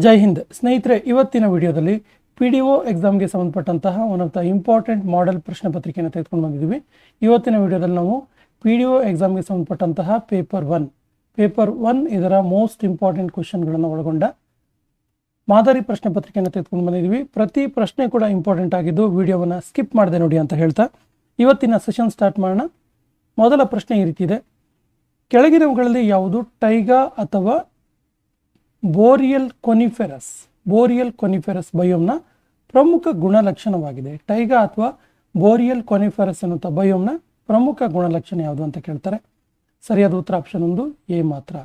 ಜೈ ಹಿಂದ್ ಸ್ನೇಹಿತರೆ, ಇವತ್ತಿನ ವಿಡಿಯೋದಲ್ಲಿ PDO ಎಕ್ಸಾಮ್ಗೆ ಸಂಬಂಧಪಟ್ಟಂತಹ one of the important model ಪ್ರಶ್ನೆ ಪತ್ರಿಕೆಯನ್ನು ತೆಗೆದುಕೊಂಡು ಬಂದಿದ್ದೀವಿ. ಇವತ್ತಿನ ವಿಡಿಯೋದಲ್ಲಿ ನಾವು PDO ಎಕ್ಸಾಮ್ಗೆ ಸಂಬಂಧಪಟ್ಟಂತಹ ಪೇಪರ್ ಒನ್ ಇದರ ಮೋಸ್ಟ್ ಇಂಪಾರ್ಟೆಂಟ್ ಕ್ವಶನ್ಗಳನ್ನು ಒಳಗೊಂಡ ಮಾದರಿ ಪ್ರಶ್ನೆ ಪತ್ರಿಕೆಯನ್ನು ತೆಗೆದುಕೊಂಡು ಬಂದಿದ್ದೀವಿ. ಪ್ರತಿ ಪ್ರಶ್ನೆ ಕೂಡ ಇಂಪಾರ್ಟೆಂಟ್ ಆಗಿದ್ದು ವಿಡಿಯೋವನ್ನು ಸ್ಕಿಪ್ ಮಾಡದೆ ನೋಡಿ ಅಂತ ಹೇಳ್ತಾ ಇವತ್ತಿನ ಸೆಷನ್ ಸ್ಟಾರ್ಟ್ ಮಾಡೋಣ. ಮೊದಲ ಪ್ರಶ್ನೆ ಈ ರೀತಿ ಇದೆ: ಕೆಳಗಿನವುಗಳಲ್ಲಿ ಯಾವುದು ಟೈಗಾ ಅಥವಾ ಬೋರಿಯಲ್ ಕೊನಿಫೆರಸ್ ಬಯೋಮ್ನ ಪ್ರಮುಖ ಗುಣಲಕ್ಷಣವಾಗಿದೆ? ಟೈಗಾ ಅಥವಾ ಬೋರಿಯಲ್ ಕೊನಿಫೆರಸ್ ಅನ್ನುವಂಥ ಬಯೋಮ್ನ ಪ್ರಮುಖ ಗುಣಲಕ್ಷಣ ಯಾವುದು ಅಂತ ಕೇಳ್ತಾರೆ. ಸರಿಯಾದ ಉತ್ತರ ಆಪ್ಷನ್ 1 ಎ ಮಾತ್ರ.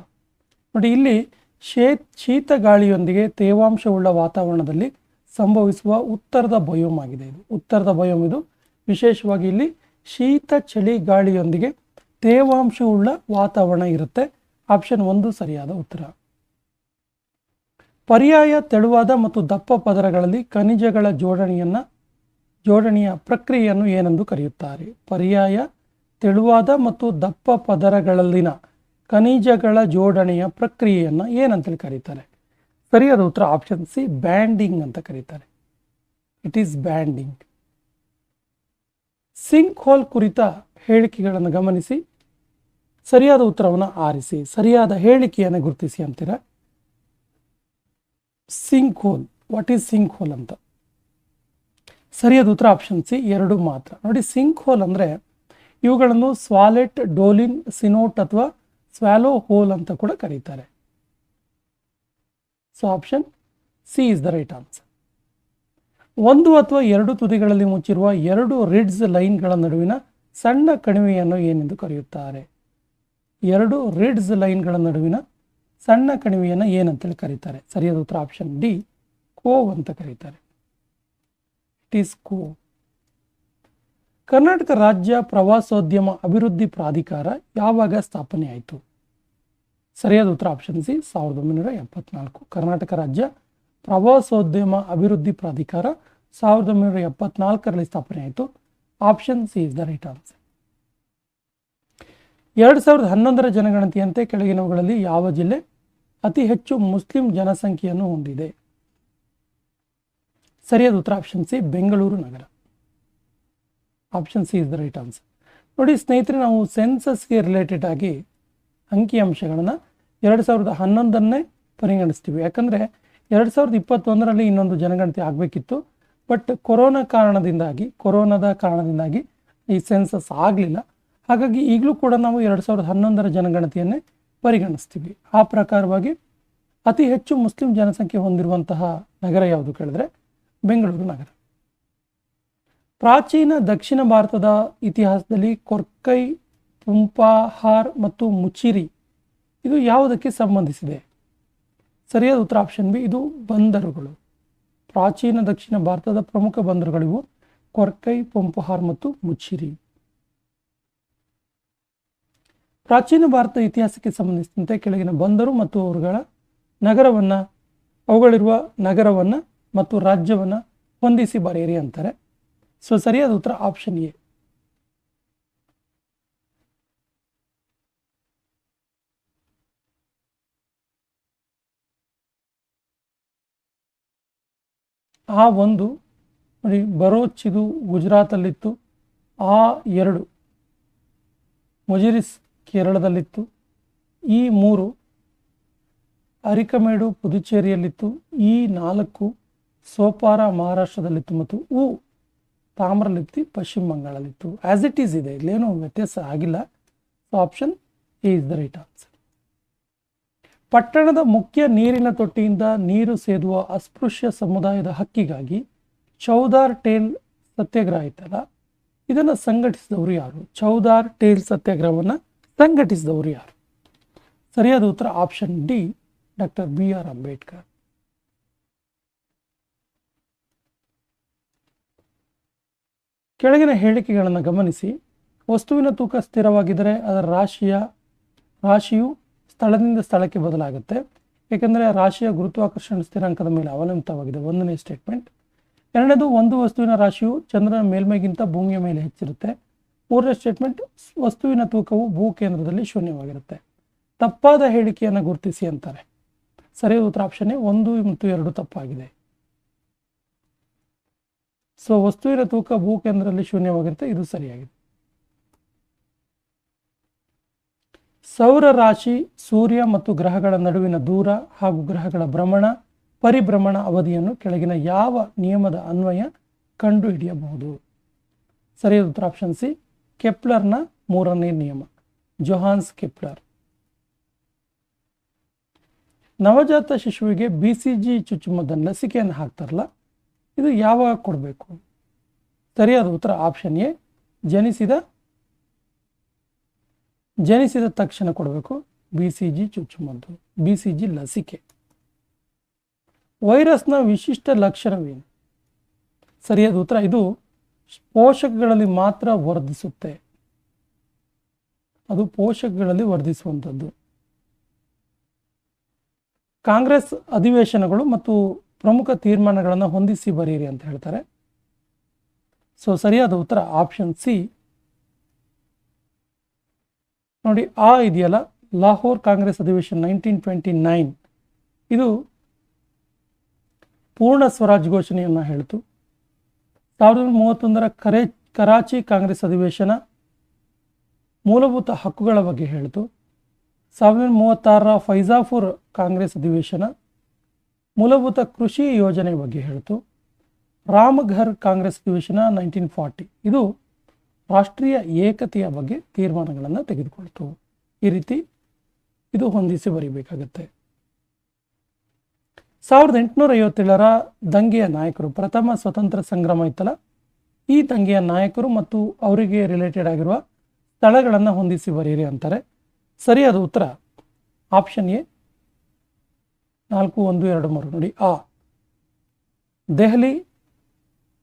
ನೋಡಿ, ಇಲ್ಲಿ ಶೀತ ಗಾಳಿಯೊಂದಿಗೆ ತೇವಾಂಶವುಳ್ಳ ವಾತಾವರಣದಲ್ಲಿ ಸಂಭವಿಸುವ ಉತ್ತರದ ಬಯೋಮ್ ಆಗಿದೆ. ಇದು ಉತ್ತರದ ಬಯೋಮ್. ಇದು ವಿಶೇಷವಾಗಿ ಇಲ್ಲಿ ಶೀತ ಚಳಿ ಗಾಳಿಯೊಂದಿಗೆ ತೇವಾಂಶವುಳ್ಳ ವಾತಾವರಣ ಇರುತ್ತೆ. ಆಪ್ಷನ್ 1 ಸರಿಯಾದ ಉತ್ತರ. ಪರ್ಯಾಯ ತೆಳುವಾದ ಮತ್ತು ದಪ್ಪ ಪದರಗಳಲ್ಲಿ ಖನಿಜಗಳ ಜೋಡಣೆಯ ಪ್ರಕ್ರಿಯೆಯನ್ನು ಏನೆಂದು ಕರೆಯುತ್ತಾರೆ? ಪರ್ಯಾಯ ತೆಳುವಾದ ಮತ್ತು ದಪ್ಪ ಪದರಗಳಲ್ಲಿನ ಖನಿಜಗಳ ಜೋಡಣೆಯ ಪ್ರಕ್ರಿಯೆಯನ್ನು ಏನಂತೇಳಿ ಕರೀತಾರೆ? ಸರಿಯಾದ ಉತ್ತರ ಆಪ್ಷನ್ ಸಿ, ಬ್ಯಾಂಡಿಂಗ್ ಅಂತ ಕರೀತಾರೆ. It is banding. Sink hole ಕುರಿತ ಹೇಳಿಕೆಗಳನ್ನು ಗಮನಿಸಿ ಸರಿಯಾದ ಉತ್ತರವನ್ನು ಆರಿಸಿ. ಸರಿಯಾದ ಹೇಳಿಕೆಯನ್ನು ಗುರುತಿಸಿ ಅಂತೀರಾ. Sink hole, what is sink hole ಅಂತ? ಸರಿಯಾದ ಉತ್ತರ ಆಪ್ಷನ್ ಸಿ, 2 ಮಾತ್ರ. ನೋಡಿ, ಸಿಂಕ್ ಹೋಲ್ ಅಂದರೆ ಇವುಗಳನ್ನು ಸ್ವಾಲೆಟ್, ಡೋಲಿನ್, ಸಿನೋಟ್ ಅಥವಾ ಸ್ವ್ಯಾಲೋ ಹೋಲ್ ಅಂತ ಕೂಡ ಕರೀತಾರೆ. So option C is the right answer. 1 ಅಥವಾ 2 ತುದಿಗಳಲ್ಲಿ ಮುಚ್ಚಿರುವ 2 ರಿಡ್ಜ್ ಲೈನ್ಗಳ ನಡುವಿನ ಸಣ್ಣ ಕಣಿವೆಯನ್ನು ಏನೆಂದು ಕರೆಯುತ್ತಾರೆ? 2 ರಿಡ್ಜ್ ಲೈನ್ಗಳ ನಡುವಿನ ಸಣ್ಣ ಕಣಿವೆಯನ್ನು ಏನಂತೇಳಿ ಕರೀತಾರೆ? ಸರಿಯಾದ ಉತ್ತರ ಆಪ್ಷನ್ ಡಿ, ಕೋವ್ ಅಂತ ಕರೀತಾರೆ. It is CoV. ಕರ್ನಾಟಕ ರಾಜ್ಯ ಪ್ರವಾಸೋದ್ಯಮ ಅಭಿವೃದ್ಧಿ ಪ್ರಾಧಿಕಾರ ಯಾವಾಗ ಸ್ಥಾಪನೆ ಆಯಿತು? ಸರಿಯಾದ ಉತ್ತರ ಆಪ್ಷನ್ ಸಿ, 1974. ಕರ್ನಾಟಕ ರಾಜ್ಯ ಪ್ರವಾಸೋದ್ಯಮ ಅಭಿವೃದ್ಧಿ ಪ್ರಾಧಿಕಾರ 1974ರಲ್ಲಿ ಸ್ಥಾಪನೆ ಆಯಿತು. Option C is the right answer. 2011ರ ಜನಗಣತಿಯಂತೆ ಕೆಳಗಿನವುಗಳಲ್ಲಿ ಯಾವ ಜಿಲ್ಲೆ ಅತಿ ಹೆಚ್ಚು ಮುಸ್ಲಿಂ ಜನಸಂಖ್ಯೆಯನ್ನು ಹೊಂದಿದೆ? ಸರಿಯಾದ ಉತ್ತರ option C, Bengaluru Nagar. Option C is the right answer. ನೋಡಿ ಸ್ನೇಹಿತರೆ, ನಾವು ಸೆನ್ಸಸ್ಗೆ ರಿಲೇಟೆಡ್ ಆಗಿ ಅಂಕಿಅಂಶಗಳನ್ನು 2011ನ್ನೇ ಪರಿಗಣಿಸ್ತೀವಿ. ಯಾಕಂದರೆ 2021ರಲ್ಲಿ ಇನ್ನೊಂದು ಜನಗಣತಿ ಆಗಬೇಕಿತ್ತು. ಬಟ್ ಕೊರೋನಾದ ಕಾರಣದಿಂದಾಗಿ ಈ ಸೆನ್ಸಸ್ ಆಗಲಿಲ್ಲ. ಹಾಗಾಗಿ ಈಗಲೂ ಕೂಡ ನಾವು 2011ರ ಜನಗಣತಿಯನ್ನೇ ಪರಿಗಣಿಸ್ತೀವಿ. ಆ ಪ್ರಕಾರವಾಗಿ ಅತಿ ಹೆಚ್ಚು ಮುಸ್ಲಿಂ ಜನಸಂಖ್ಯೆ ಹೊಂದಿರುವಂತಹ ನಗರ ಯಾವುದು ಕೇಳಿದ್ರೆ ಬೆಂಗಳೂರು ನಗರ. ಪ್ರಾಚೀನ ದಕ್ಷಿಣ ಭಾರತದ ಇತಿಹಾಸದಲ್ಲಿ ಕೊರ್ಕೈ, ಪುಂಪಾಹಾರ್ ಮತ್ತು ಮುಚಿರಿ ಇದು ಯಾವುದಕ್ಕೆ ಸಂಬಂಧಿಸಿದೆ? ಸರಿಯಾದ ಉತ್ತರ ಆಪ್ಷನ್ ಬಿ, ಇದು ಬಂದರುಗಳು. ಪ್ರಾಚೀನ ದಕ್ಷಿಣ ಭಾರತದ ಪ್ರಮುಖ ಬಂದರುಗಳಿವು ಕೊರ್ಕೈ, ಪುಂಪಹಾರ್ ಮತ್ತು ಮುಚಿರಿ. ಪ್ರಾಚೀನ ಭಾರತ ಇತಿಹಾಸಕ್ಕೆ ಸಂಬಂಧಿಸಿದಂತೆ ಕೆಳಗಿನ ಬಂದರು ಮತ್ತು ಅವುಗಳಿರುವ ನಗರವನ್ನು ಮತ್ತು ರಾಜ್ಯವನ್ನು ಹೊಂದಿಸಿ ಬರೆಯಿರಿ ಅಂತಾರೆ. ಸೊ ಸರಿಯಾದ ಉತ್ತರ ಆಪ್ಷನ್ ಎ. A1 ನೋಡಿ, ಬರೋಚ್ ಇದು ಗುಜರಾತಲ್ಲಿತ್ತು. A2 ಮುಜಿರಿಸ್ ಕೇರಳದಲ್ಲಿತ್ತು. E3 ಅರಿಕಮೇಡು ಪುದುಚೇರಿಯಲ್ಲಿತ್ತು. E4 ಸೋಪಾರ ಮಹಾರಾಷ್ಟ್ರದಲ್ಲಿತ್ತು ಮತ್ತು ತಾಮ್ರಲಿಪ್ತಿ ಪಶ್ಚಿಮ ಬಂಗಾಳದಲ್ಲಿತ್ತು. ಆಸ್ ಇಟ್ ಈಸ್ ಇದೆ, ಇಲ್ಲೇನೂ ವ್ಯತ್ಯಾಸ ಆಗಿಲ್ಲ. So option A is the right answer. ಪಟ್ಟಣದ ಮುಖ್ಯ ನೀರಿನ ತೊಟ್ಟಿಯಿಂದ ನೀರು ಸೇದುವ ಅಸ್ಪೃಶ್ಯ ಸಮುದಾಯದ ಹಕ್ಕಿಗಾಗಿ ಚೌದಾರ್ ಟೇಲ್ ಸತ್ಯಾಗ್ರಹ ಇತ್ತಲ್ಲ, ಇದನ್ನು ಸಂಘಟಿಸಿದವರು ಯಾರು? ಚೌದಾರ್ ಟೇಲ್ ಸತ್ಯಾಗ್ರಹವನ್ನು ಸಂಘಟಿಸಿದವರು ಯಾರು? ಸರಿಯಾದ ಉತ್ತರ option D, doctor BR Ambedkar. ಕೆಳಗಿನ ಹೇಳಿಕೆಗಳನ್ನು ಗಮನಿಸಿ. ವಸ್ತುವಿನ ತೂಕ ಸ್ಥಿರವಾಗಿದ್ದರೆ ಅದರ ರಾಶಿಯು ಸ್ಥಳದಿಂದ ಸ್ಥಳಕ್ಕೆ ಬದಲಾಗುತ್ತೆ. ಏಕೆಂದರೆ ರಾಶಿಯ ಗುರುತ್ವಾಕರ್ಷಣ ಸ್ಥಿರಾಂಕದ ಮೇಲೆ ಅವಲಂಬಿತವಾಗಿದೆ. 1ನೇ ಸ್ಟೇಟ್ಮೆಂಟ್. 2ನೇದು, ಒಂದು ವಸ್ತುವಿನ ರಾಶಿಯು ಚಂದ್ರನ ಮೇಲ್ಮೈಗಿಂತ ಭೂಮಿಯ ಮೇಲೆ ಹೆಚ್ಚಿರುತ್ತೆ. 3ನೇ ಸ್ಟೇಟ್ಮೆಂಟ್, ವಸ್ತುವಿನ ತೂಕವು ಭೂಕೇಂದ್ರದಲ್ಲಿ ಶೂನ್ಯವಾಗಿರುತ್ತೆ. ತಪ್ಪಾದ ಹೇಳಿಕೆಯನ್ನು ಗುರುತಿಸಿ ಅಂತಾರೆ. ಸರಿಯಾದ ಉತ್ತರ ಆಪ್ಷನ್ ಎ 1 ಮತ್ತು 2 ತಪ್ಪಾಗಿದೆ. ಸೊ ವಸ್ತುವಿನ ತೂಕ ಭೂಕೇಂದ್ರದಲ್ಲಿ ಶೂನ್ಯವಾಗಿರುತ್ತೆ, ಇದು ಸರಿಯಾಗಿದೆ. ಸೌರ ರಾಶಿ, ಸೂರ್ಯ ಮತ್ತು ಗ್ರಹಗಳ ನಡುವಿನ ದೂರ ಹಾಗೂ ಗ್ರಹಗಳ ಭ್ರಮಣ ಪರಿಭ್ರಮಣ ಅವಧಿಯನ್ನು ಕೆಳಗಿನ ಯಾವ ನಿಯಮದ ಅನ್ವಯ ಕಂಡುಹಿಡಿಯಬಹುದು? ಸರಿಯಾದ ಉತ್ತರ ಆಪ್ಷನ್ ಸಿ, ಕೆಪ್ಲರ್ನ 3ನೇ ನಿಯಮ, ಜೊಹಾನ್ಸ್ ಕೆಪ್ಲರ್. ನವಜಾತ ಶಿಶುವಿಗೆ BCG ಚುಚ್ಚುಮದ್ದನ್ನು ಲಸಿಕೆಯನ್ನು ಹಾಕ್ತಾರಲ್ಲ, ಇದು ಯಾವಾಗ ಕೊಡಬೇಕು? ಸರಿಯಾದ ಉತ್ತರ ಆಪ್ಷನ್ ಎ, ಜನಿಸಿದ ತಕ್ಷಣ ಕೊಡಬೇಕು BCG ಚುಚ್ಚುಮದ್ದು, BCG ಲಸಿಕೆ. ವೈರಸ್ನ ವಿಶಿಷ್ಟ ಲಕ್ಷಣವೇನು? ಸರಿಯಾದ ಉತ್ತರ ಇದು ಪೋಷಕಗಳಲ್ಲಿ ಮಾತ್ರ ವರ್ಧಿಸುತ್ತೆ, ಅದು ಪೋಷಕಗಳಲ್ಲಿ ವರ್ಧಿಸುವಂಥದ್ದು. ಕಾಂಗ್ರೆಸ್ ಅಧಿವೇಶನಗಳು ಮತ್ತು ಪ್ರಮುಖ ತೀರ್ಮಾನಗಳನ್ನು ಹೊಂದಿಸಿ ಬರೆಯಿರಿ ಅಂತ ಹೇಳ್ತಾರೆ. ಸೊ ಸರಿಯಾದ ಉತ್ತರ ಆಪ್ಷನ್ ಸಿ. ನೋಡಿ, ಇದೆಯಲ್ಲ, ಲಾಹೋರ್ ಕಾಂಗ್ರೆಸ್ ಅಧಿವೇಶನ 1929, ಇದು ಪೂರ್ಣ ಸ್ವರಾಜ್ ಘೋಷಣೆಯನ್ನು ಹೇಳಿತು. 1931ರ ಕರಾಚಿ ಕಾಂಗ್ರೆಸ್ ಅಧಿವೇಶನ ಮೂಲಭೂತ ಹಕ್ಕುಗಳ ಬಗ್ಗೆ ಹೇಳಿತು. 1936ರ ಫೈಜಾಪುರ್ ಕಾಂಗ್ರೆಸ್ ಅಧಿವೇಶನ ಮೂಲಭೂತ ಕೃಷಿ ಯೋಜನೆ ಬಗ್ಗೆ ಹೇಳಿತು. ರಾಮಘರ್ ಕಾಂಗ್ರೆಸ್ ಅಧಿವೇಶನ 1940, ಇದು ರಾಷ್ಟ್ರೀಯ ಏಕತೆಯ ಬಗ್ಗೆ ತೀರ್ಮಾನಗಳನ್ನು ತೆಗೆದುಕೊಳ್ತು. ಈ ರೀತಿ ಇದು ಹೊಂದಿಸಿ ಬರೀಬೇಕಾಗತ್ತೆ. 1857ರ ದಂಗೆಯ ನಾಯಕರು, ಪ್ರಥಮ ಸ್ವತಂತ್ರ ಸಂಗ್ರಾಮ ಇತ್ತಲ್ಲ, ಈ ದಂಗೆಯ ನಾಯಕರು ಮತ್ತು ಅವರಿಗೆ ರಿಲೇಟೆಡ್ ಆಗಿರುವ ಸ್ಥಳಗಳನ್ನು ಹೊಂದಿಸಿ ಬರೆಯಿರಿ ಅಂತಾರೆ. ಸರಿಯಾದ ಉತ್ತರ ಆಪ್ಷನ್ ಎ 4, 1, 2, 3. ನೋಡಿ, ದೆಹಲಿ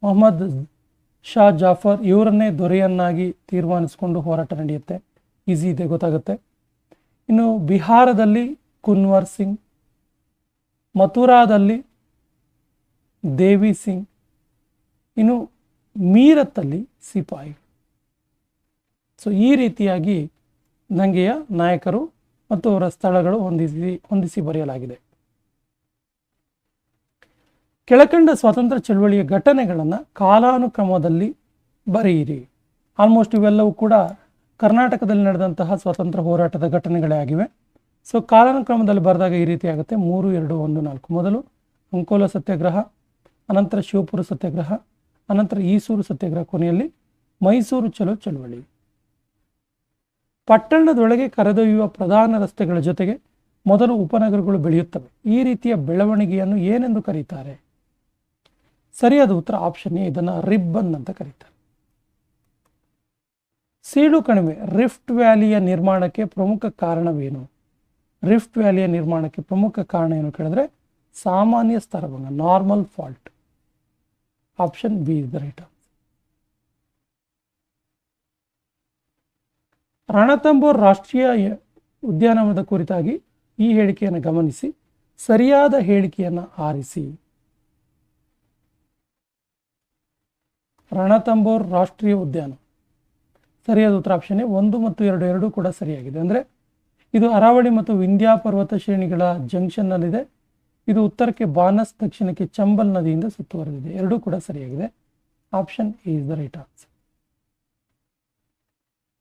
ಮೊಹಮ್ಮದ್ ಶಾ ಜಾಫರ್ ಇವರನ್ನೇ ದೊರೆಯನ್ನಾಗಿ ತೀರ್ಮಾನಿಸಿಕೊಂಡು ಹೋರಾಟ ನಡೆಯುತ್ತೆ, ಈಸಿ ಇದೆ, ಗೊತ್ತಾಗುತ್ತೆ. ಇನ್ನು ಬಿಹಾರದಲ್ಲಿ ಕುನ್ವರ್ ಸಿಂಗ್, ಮಥುರಾದಲ್ಲಿ ದೇವಿ ಸಿಂಗ್, ಇನ್ನು ಮೀರತ್ತಲ್ಲಿ ಸಿಪಾಯಿ. ಸೊ ಈ ರೀತಿಯಾಗಿ ದಂಗೆಯ ನಾಯಕರು ಮತ್ತು ಅವರ ಸ್ಥಳಗಳು ಹೊಂದಿಸಿ ಬರೆಯಲಾಗಿದೆ. ಕೆಳಕಂಡ ಸ್ವಾತಂತ್ರ್ಯ ಚಳವಳಿಯ ಘಟನೆಗಳನ್ನು ಕಾಲಾನುಕ್ರಮದಲ್ಲಿ ಬರೆಯಿರಿ. ಆಲ್ಮೋಸ್ಟ್ ಇವೆಲ್ಲವೂ ಕೂಡ ಕರ್ನಾಟಕದಲ್ಲಿ ನಡೆದಂತಹ ಸ್ವಾತಂತ್ರ್ಯ ಹೋರಾಟದ ಘಟನೆಗಳೇ ಆಗಿವೆ. ಸೊ ಕಾಲಾನುಕ್ರಮದಲ್ಲಿ ಬರೆದಾಗ ಈ ರೀತಿ ಆಗುತ್ತೆ: 3, 2, 1, 4. ಮೊದಲು ಅಂಕೋಲ ಸತ್ಯಾಗ್ರಹ, ಅನಂತರ ಶಿವಪುರ ಸತ್ಯಾಗ್ರಹ, ಅನಂತರ ಈಸೂರು ಸತ್ಯಾಗ್ರಹ, ಕೊನೆಯಲ್ಲಿ ಮೈಸೂರು ಚಲೋ ಚಳವಳಿ. ಪಟ್ಟಣದೊಳಗೆ ಕರೆದೊಯ್ಯುವ ಪ್ರಧಾನ ರಸ್ತೆಗಳ ಜೊತೆಗೆ ಮೊದಲು ಉಪನಗರಗಳು ಬೆಳೆಯುತ್ತವೆ. ಈ ರೀತಿಯ ಬೆಳವಣಿಗೆಯನ್ನು ಏನೆಂದು ಕರೀತಾರೆ? ಸರಿಯಾದ ಉತ್ತರ ಆಪ್ಷನ್ ಎ, ಇದನ್ನು ರಿಬ್ಬನ್ ಅಂತ ಕರೀತಾರೆ. ಸೀಳು ಕಣಿವೆ ರಿಫ್ಟ್ ವ್ಯಾಲಿಯ ನಿರ್ಮಾಣಕ್ಕೆ ಪ್ರಮುಖ ಕಾರಣವೇನು? ರಿಫ್ಟ್ ವ್ಯಾಲಿಯ ನಿರ್ಮಾಣಕ್ಕೆ ಪ್ರಮುಖ ಕಾರಣ ಏನು ಕೇಳಿದ್ರೆ ಸಾಮಾನ್ಯ ಸ್ತರಭಂಗ, normal fault. Option B is the right answer. Ranthambore ರಾಷ್ಟ್ರೀಯ ಉದ್ಯಾನವನದ ಕುರಿತಾಗಿ ಈ ಹೇಳಿಕೆಯನ್ನು ಗಮನಿಸಿ, ಸರಿಯಾದ ಹೇಳಿಕೆಯನ್ನು ಆರಿಸಿ. ರಣತಂಬೋರ್ ರಾಷ್ಟ್ರೀಯ ಉದ್ಯಾನ, ಸರಿಯಾದ ಉತ್ತರ ಆಪ್ಷನ್ ಎ 1 ಮತ್ತು 2 ಎರಡೂ ಕೂಡ ಸರಿಯಾಗಿದೆ. ಅಂದರೆ ಇದು ಅರಾವಳಿ ಮತ್ತು ವಿಂಧ್ಯ ಪರ್ವತ ಶ್ರೇಣಿಗಳ ಜಂಕ್ಷನ್ನಲ್ಲಿದೆ. ಇದು ಉತ್ತರಕ್ಕೆ ಬಾನಸ್, ದಕ್ಷಿಣಕ್ಕೆ ಚಂಬಲ್ ನದಿಯಿಂದ ಸುತ್ತುವರೆದಿದೆ. ಎರಡೂ ಕೂಡ ಸರಿಯಾಗಿದೆ. Option A is the right answer.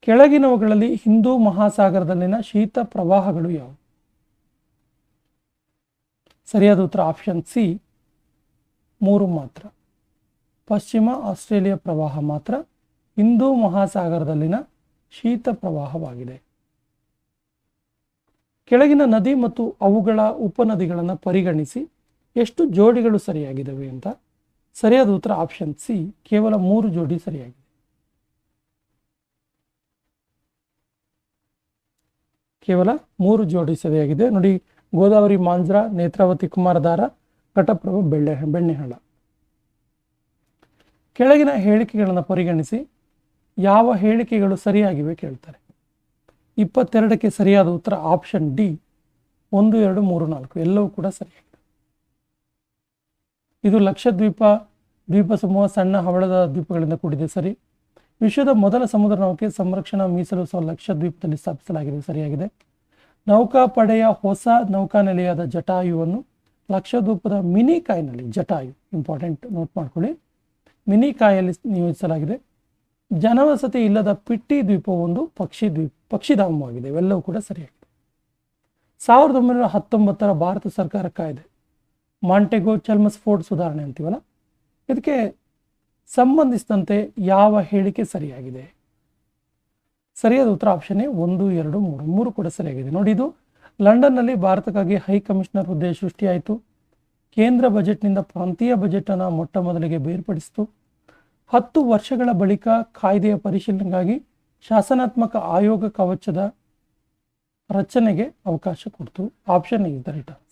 ಕೆಳಗಿನವುಗಳಲ್ಲಿ ಹಿಂದೂ ಮಹಾಸಾಗರದಲ್ಲಿನ ಶೀತ ಪ್ರವಾಹಗಳು ಯಾವುವು? ಸರಿಯಾದ ಉತ್ತರ ಆಪ್ಷನ್ ಸಿ 3 ಮಾತ್ರ. ಪಶ್ಚಿಮ ಆಸ್ಟ್ರೇಲಿಯಾ ಪ್ರವಾಹ ಮಾತ್ರ ಹಿಂದೂ ಮಹಾಸಾಗರದಲ್ಲಿನ ಶೀತ ಪ್ರವಾಹವಾಗಿದೆ. ಕೆಳಗಿನ ನದಿ ಮತ್ತು ಅವುಗಳ ಉಪನದಿಗಳನ್ನು ಪರಿಗಣಿಸಿ ಎಷ್ಟು ಜೋಡಿಗಳು ಸರಿಯಾಗಿದ್ದಾವೆ ಅಂತ. ಸರಿಯಾದ ಉತ್ತರ ಆಪ್ಷನ್ ಸಿ, ಕೇವಲ 3 ಜೋಡಿ ಸರಿಯಾಗಿದೆ. ಕೇವಲ 3 ಜೋಡಿ ಸರಿಯಾಗಿದೆ. ನೋಡಿ, ಗೋದಾವರಿ ಮಾಂಜ್ರಾ, ನೇತ್ರಾವತಿ ಕುಮಾರಧಾರ, ಘಟಪ್ರಭಾ ಬೆಣ್ಣೆಹಳ್ಳ. ಕೆಳಗಿನ ಹೇಳಿಕೆಗಳನ್ನು ಪರಿಗಣಿಸಿ ಯಾವ ಹೇಳಿಕೆಗಳು ಸರಿಯಾಗಿವೆ ಕೇಳ್ತಾರೆ. 22ಕ್ಕೆ ಸರಿಯಾದ ಉತ್ತರ ಆಪ್ಷನ್ ಡಿ 1, 2, 3, 4 ಎಲ್ಲವೂ ಕೂಡ ಸರಿಯಾಗಿದೆ. ಇದು ಲಕ್ಷದ್ವೀಪ ದ್ವೀಪ ಸಮೂಹ ಸಣ್ಣ ಹವಳದ ದ್ವೀಪಗಳಿಂದ ಕೂಡಿದೆ. ಸರಿ. ವಿಶ್ವದ ಮೊದಲ ಸಮುದ್ರ ನೌಕೆ ಸಂರಕ್ಷಣಾ ಮೀಸಲು ಲಕ್ಷದ್ವೀಪದಲ್ಲಿ ಸ್ಥಾಪಿಸಲಾಗಿದೆ. ಸರಿಯಾಗಿದೆ. ನೌಕಾಪಡೆಯ ಹೊಸ ನೌಕಾನೆಲೆಯಾದ ಜಟಾಯುವನ್ನು ಲಕ್ಷದ್ವೀಪದ ಮಿನಿಕಾಯ್ನಲ್ಲಿ, ಜಟಾಯು ಇಂಪಾರ್ಟೆಂಟ್ ನೋಟ್ ಮಾಡ್ಕೊಳ್ಳಿ, ಮಿನಿಕಾಯಲ್ಲಿ ನಿಯೋಜಿಸಲಾಗಿದೆ. ಜನವಸತಿ ಇಲ್ಲದ ಪಿಟ್ಟಿ ದ್ವೀಪವು ಒಂದು ಪಕ್ಷಿಧಾಮವಾಗಿದೆ. ಇವೆಲ್ಲವೂ ಕೂಡ ಸರಿಯಾಗಿದೆ. 1919 ಭಾರತ ಸರ್ಕಾರ ಕಾಯ್ದೆ ಮಾಂಟೆಗೋ ಚಲ್ಮಸ್ಫೋರ್ಡ್ ಸುಧಾರಣೆ ಅಂತೀವಲ್ಲ, ಇದಕ್ಕೆ ಸಂಬಂಧಿಸಿದಂತೆ ಯಾವ ಹೇಳಿಕೆ ಸರಿಯಾಗಿದೆ? ಸರಿಯಾದ ಉತ್ತರ ಆಪ್ಷನ್ ಎ 1, 2, 3 ಕೂಡ ಸರಿಯಾಗಿದೆ. ನೋಡಿ, ಇದು ಲಂಡನ್ನಲ್ಲಿ ಭಾರತಕ್ಕಾಗಿ ಹೈ ಕಮಿಷನರ್ ಹುದ್ದೆ ಸೃಷ್ಟಿಯಾಯಿತು. ಕೇಂದ್ರ ಬಜೆಟ್ನಿಂದ ಪ್ರಾಂತೀಯ ಬಜೆಟನ್ನು ಮೊಟ್ಟ ಮೊದಲಿಗೆ ಬೇರ್ಪಡಿಸಿತು. 10 ವರ್ಷಗಳ ಬಳಿಕ ಕಾಯ್ದೆಯ ಪರಿಶೀಲನೆಗಾಗಿ ಶಾಸನಾತ್ಮಕ ಆಯೋಗ ಕವಚದ ರಚನೆಗೆ ಅವಕಾಶ ಕೊಡ್ತು. Option is the right answer.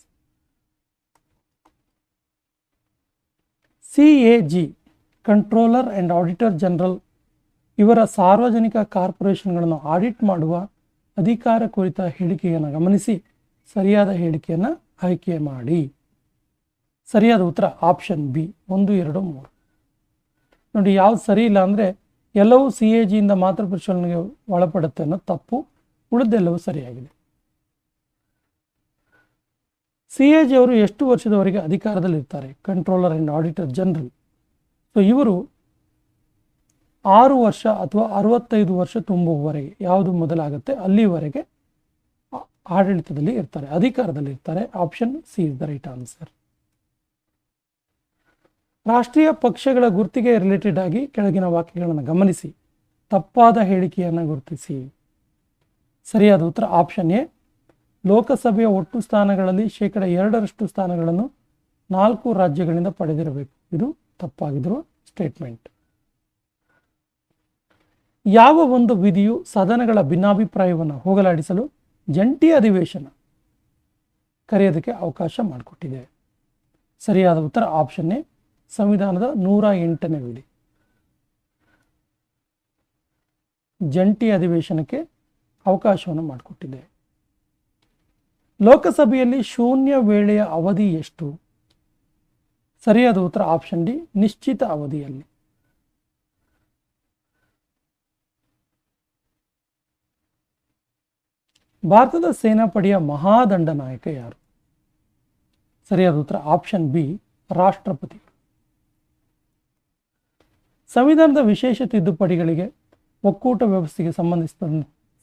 CAG controller and auditor general ಇವರ ಸಾರ್ವಜನಿಕ ಕಾರ್ಪೊರೇಷನ್ಗಳನ್ನು ಆಡಿಟ್ ಮಾಡುವ ಅಧಿಕಾರ ಕುರಿತ ಹೇಳಿಕೆಯನ್ನು ಗಮನಿಸಿ ಸರಿಯಾದ ಹೇಳಿಕೆಯನ್ನು ಆಯ್ಕೆ ಮಾಡಿ. ಸರಿಯಾದ ಉತ್ತರ ಆಪ್ಷನ್ ಬಿ 1, 2, 3. ನೋಡಿ, ಯಾವ್ದು ಸರಿ ಇಲ್ಲ ಅಂದರೆ ಎಲ್ಲವೂ CAG ಇಂದ ಮಾತ್ರ ಪರಿಶೀಲನೆಗೆ ಒಳಪಡುತ್ತೆ ಅನ್ನೋ ತಪ್ಪು, ಉಳಿದೆಲ್ಲವೂ ಸರಿಯಾಗಿದೆ. CAG ಅವರು ಎಷ್ಟು ವರ್ಷದವರೆಗೆ ಅಧಿಕಾರದಲ್ಲಿರ್ತಾರೆ? Controller and auditor general. So ಇವರು 6 ವರ್ಷ ಅಥವಾ 65 ವರ್ಷ ತುಂಬುವವರೆಗೆ, ಯಾವುದು ಮೊದಲಾಗುತ್ತೆ ಅಲ್ಲಿವರೆಗೆ ಆಡಳಿತದಲ್ಲಿ ಇರ್ತಾರೆ, ಅಧಿಕಾರದಲ್ಲಿ ಇರ್ತಾರೆ. Option C is the right answer. ರಾಷ್ಟ್ರೀಯ ಪಕ್ಷಗಳ ಗುರುತಿಗೆ ರಿಲೇಟೆಡ್ ಆಗಿ ಕೆಳಗಿನ ವಾಕ್ಯಗಳನ್ನು ಗಮನಿಸಿ ತಪ್ಪಾದ ಹೇಳಿಕೆಯನ್ನು ಗುರುತಿಸಿ. ಸರಿಯಾದ ಉತ್ತರ ಆಪ್ಷನ್ ಎ. ಲೋಕಸಭೆಯ ಒಟ್ಟು ಸ್ಥಾನಗಳಲ್ಲಿ 2% ಸ್ಥಾನಗಳನ್ನು 4 ರಾಜ್ಯಗಳಿಂದ ಪಡೆದಿರಬೇಕು. ಇದು ತಪ್ಪಾಗಿರುವ ಸ್ಟೇಟ್ಮೆಂಟ್. ಯಾವ ಒಂದು ವಿಧಿಯು ಸದನಗಳ ಭಿನ್ನಾಭಿಪ್ರಾಯವನ್ನು ಹೋಗಲಾಡಿಸಲು ಜಂಟಿ ಅಧಿವೇಶನ ಕರೆಯೋದಕ್ಕೆ ಅವಕಾಶ ಮಾಡಿಕೊಟ್ಟಿದೆ? ಸರಿಯಾದ ಉತ್ತರ ಆಪ್ಷನ್ ಎ. ಸಂವಿಧಾನದ 108ನೇ ವಿಧಿ. ಜಂಟಿ ಅಧಿವೇಶನಕ್ಕೆ ಅವಕಾಶವನ್ನು ಮಾಡಿಕೊಟ್ಟಿದೆ. ಲೋಕಸಭೆಯಲ್ಲಿ ಶೂನ್ಯ ವೇಳೆಯ ಅವಧಿ ಎಷ್ಟು? ಸರಿಯಾದ ಉತ್ತರ ಆಪ್ಷನ್ ಡಿ. ನಿಶ್ಚಿತ ಅವಧಿಯಲ್ಲಿ. ಭಾರತದ ಸೇನಾಪಡೆಯ ಮಹಾದಂಡ ನಾಯಕ ಯಾರು? ಸರಿಯಾದ ಉತ್ತರ ಆಪ್ಷನ್ ಬಿ. ರಾಷ್ಟ್ರಪತಿ. ಸಂವಿಧಾನದ ವಿಶೇಷ ತಿದ್ದುಪಡಿಗಳಿಗೆ ಒಕ್ಕೂಟ ವ್ಯವಸ್ಥೆಗೆ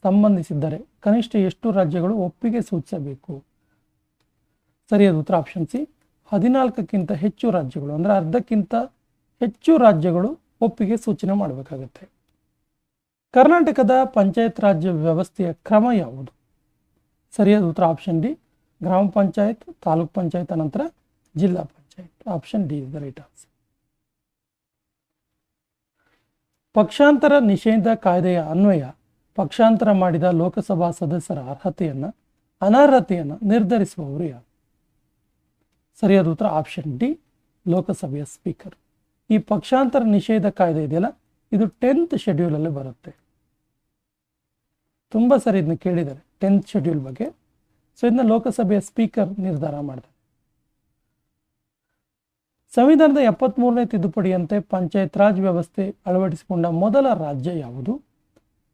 ಸಂಬಂಧಿಸಿದ್ದರೆ ಕನಿಷ್ಠ ಎಷ್ಟು ರಾಜ್ಯಗಳು ಒಪ್ಪಿಗೆ ಸೂಚಿಸಬೇಕು? ಸರಿಯಾದ ಉತ್ತರ ಆಪ್ಷನ್ ಸಿ. 14ಕ್ಕಿಂತ ಹೆಚ್ಚು ರಾಜ್ಯಗಳು, ಅಂದರೆ ಅರ್ಧಕ್ಕಿಂತ ಹೆಚ್ಚು ರಾಜ್ಯಗಳು ಒಪ್ಪಿಗೆ ಸೂಚನೆ ಮಾಡಬೇಕಾಗುತ್ತೆ. ಕರ್ನಾಟಕದ ಪಂಚಾಯತ್ ರಾಜ್ಯ ವ್ಯವಸ್ಥೆಯ ಕ್ರಮ ಯಾವುದು? ಸರಿಯಾದ ಉತ್ತರ ಆಪ್ಷನ್ ಡಿ. ಗ್ರಾಮ ಪಂಚಾಯತ್, ತಾಲೂಕ್ ಪಂಚಾಯತ್, ಅನಂತರ ಜಿಲ್ಲಾ panchayat. Option D is the right answer. ಪಕ್ಷಾಂತರ ನಿಷೇಧ ಕಾಯ್ದೆಯ ಅನ್ವಯ ಪಕ್ಷಾಂತರ ಮಾಡಿದ ಲೋಕಸಭಾ ಸದಸ್ಯರ ಅನರ್ಹತೆಯನ್ನು ನಿರ್ಧರಿಸುವವರು ಯಾರು? ಸರಿಯಾದ ಉತ್ತರ ಆಪ್ಷನ್ ಡಿ. ಲೋಕಸಭೆಯ ಸ್ಪೀಕರ್. ಈ ಪಕ್ಷಾಂತರ ನಿಷೇಧ ಕಾಯ್ದೆ ಇದೆಯಲ್ಲ, ಇದು 10th ಶೆಡ್ಯೂಲಲ್ಲಿ ಬರುತ್ತೆ. ತುಂಬ ಸರಿ ಇದನ್ನ ಕೇಳಿದ್ದಾರೆ 10th ಶೆಡ್ಯೂಲ್ ಬಗ್ಗೆ. ಸೊ ಇದನ್ನ ಲೋಕಸಭೆಯ ಸ್ಪೀಕರ್ ನಿರ್ಧಾರ ಮಾಡ್ತಾರೆ. ಸಂವಿಧಾನದ 73ನೇ ತಿದ್ದುಪಡಿಯಂತೆ ಪಂಚಾಯತ್ ರಾಜ್ ವ್ಯವಸ್ಥೆ ಅಳವಡಿಸಿಕೊಂಡ ಮೊದಲ ರಾಜ್ಯ ಯಾವುದು?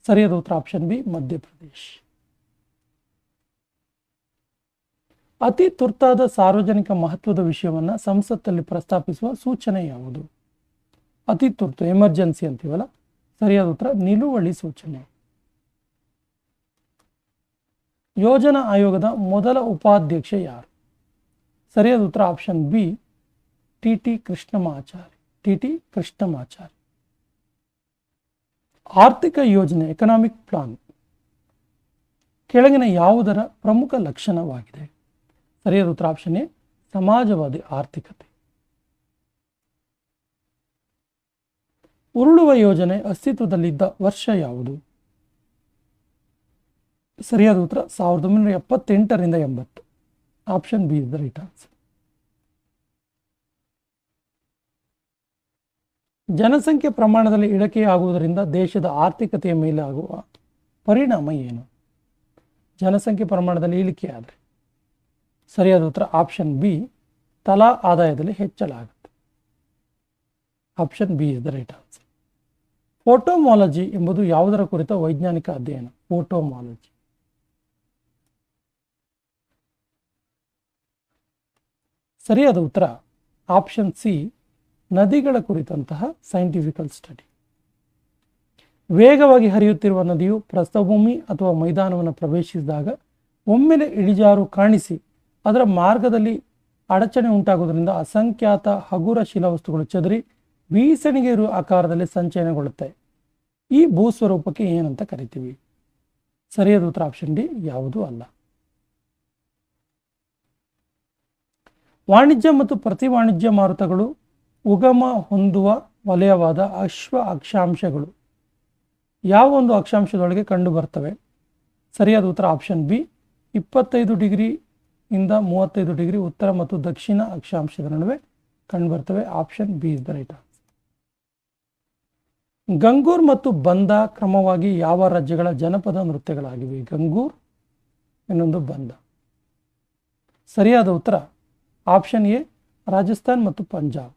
ಸರಿಯಾದ ಉತ್ತರ ಆಪ್ಷನ್ ಬಿ. ಮಧ್ಯಪ್ರದೇಶ್. ಅತಿ ತುರ್ತಾದ ಸಾರ್ವಜನಿಕ ಮಹತ್ವದ ವಿಷಯವನ್ನು ಸಂಸತ್ತಲ್ಲಿ ಪ್ರಸ್ತಾಪಿಸುವ ಸೂಚನೆ ಯಾವುದು? ಅತಿ ತುರ್ತು, ಎಮರ್ಜೆನ್ಸಿ ಅಂತೀವಲ್ಲ, ಸರಿಯಾದ ಉತ್ತರ ನಿಲುವಳಿ ಸೂಚನೆ. ಯೋಜನಾ ಆಯೋಗದ ಮೊದಲ ಉಪಾಧ್ಯಕ್ಷ ಯಾರು? ಸರಿಯಾದ ಉತ್ತರ ಆಪ್ಷನ್ ಬಿ. ಟಿ ಕೃಷ್ಣಮಾಚಾರಿ. ಆರ್ಥಿಕ ಯೋಜನೆ, ಎಕನಾಮಿಕ್ ಪ್ಲಾನ್ ಕೆಳಗಿನ ಯಾವುದರ ಪ್ರಮುಖ ಲಕ್ಷಣವಾಗಿದೆ? ಸರಿಯಾದ ಉತ್ತರ ಆಪ್ಷನ್ ಎ. ಸಮಾಜವಾದಿ ಆರ್ಥಿಕತೆ. ಉರುಳುವ ಯೋಜನೆ ಅಸ್ತಿತ್ವದಲ್ಲಿದ್ದ ವರ್ಷ ಯಾವುದು? ಸರಿಯಾದ ಉತ್ತರ 1978ರಿಂದ 80. Option B is the right answer. ಜನಸಂಖ್ಯೆ ಪ್ರಮಾಣದಲ್ಲಿ ಇಳಿಕೆಯಾಗುವುದರಿಂದ ದೇಶದ ಆರ್ಥಿಕತೆಯ ಮೇಲೆ ಆಗುವ ಪರಿಣಾಮ ಏನು? ಜನಸಂಖ್ಯೆ ಪ್ರಮಾಣದಲ್ಲಿ ಇಳಿಕೆ ಆದರೆ ಸರಿಯಾದ ಉತ್ತರ ಆಪ್ಷನ್ ಬಿ. ತಲಾ ಆದಾಯದಲ್ಲಿ ಹೆಚ್ಚಳ ಆಗುತ್ತೆ. Option B is the right answer. ಫೋಟೋಮಾಲಜಿ ಎಂಬುದು ಯಾವುದರ ಕುರಿತ ವೈಜ್ಞಾನಿಕ ಅಧ್ಯಯನ? ಫೋಟೋಮಾಲಜಿ ಸರಿಯಾದ ಉತ್ತರ ಆಪ್ಷನ್ ಸಿ, ನದಿಗಳ ಕುರಿತಂತಹ ಸೈಂಟಿಫಿಕಲ್ ಸ್ಟಡಿ. ವೇಗವಾಗಿ ಹರಿಯುತ್ತಿರುವ ನದಿಯು ಪ್ರಸ್ಥಭೂಮಿ ಅಥವಾ ಮೈದಾನವನ್ನು ಪ್ರವೇಶಿಸಿದಾಗ ಒಮ್ಮೆಲೆ ಇಳಿಜಾರು ಕಾಣಿಸಿ ಅದರ ಮಾರ್ಗದಲ್ಲಿ ಅಡಚಣೆ ಉಂಟಾಗುವುದರಿಂದ ಅಸಂಖ್ಯಾತ ಹಗುರ ಶಿಲಾವಸ್ತುಗಳು ಚದರಿ ಬೀಸಣಿಗೆ ಇರುವ ಆಕಾರದಲ್ಲಿ ಸಂಚಯನಗೊಳ್ಳುತ್ತವೆ. ಈ ಭೂಸ್ವರೂಪಕ್ಕೆ ಏನಂತ ಕರಿತೀವಿ? ಸರಿಯಾದ ಉತ್ತರ ಆಪ್ಷನ್ ಡಿ, ಯಾವುದೂ ಅಲ್ಲ. ವಾಣಿಜ್ಯ ಮತ್ತು ಪ್ರತಿ ವಾಣಿಜ್ಯ ಮಾರುತಗಳು ಉಗಮ ಹೊಂದುವ ವಲಯವಾದ ಅಕ್ಷಾಂಶಗಳು ಯಾವ ಒಂದು ಅಕ್ಷಾಂಶದೊಳಗೆ ಕಂಡು ಬರ್ತವೆ? ಸರಿಯಾದ ಉತ್ತರ ಆಪ್ಷನ್ ಬಿ, 25 ಡಿಗ್ರಿ ಇಂದ 35 ಡಿಗ್ರಿ ಉತ್ತರ ಮತ್ತು ದಕ್ಷಿಣ ಅಕ್ಷಾಂಶದ ನಡುವೆ ಕಂಡುಬರ್ತವೆ. Option B is the right answer. ಗಂಗೂರ್ ಮತ್ತು ಬಂದ ಕ್ರಮವಾಗಿ ಯಾವ ರಾಜ್ಯಗಳ ಜನಪದ ನೃತ್ಯಗಳಾಗಿವೆ? ಗಂಗೂರ್, ಇನ್ನೊಂದು ಬಂದ. ಸರಿಯಾದ ಉತ್ತರ ಆಪ್ಷನ್ ಎ, ರಾಜಸ್ಥಾನ್ ಮತ್ತು ಪಂಜಾಬ್.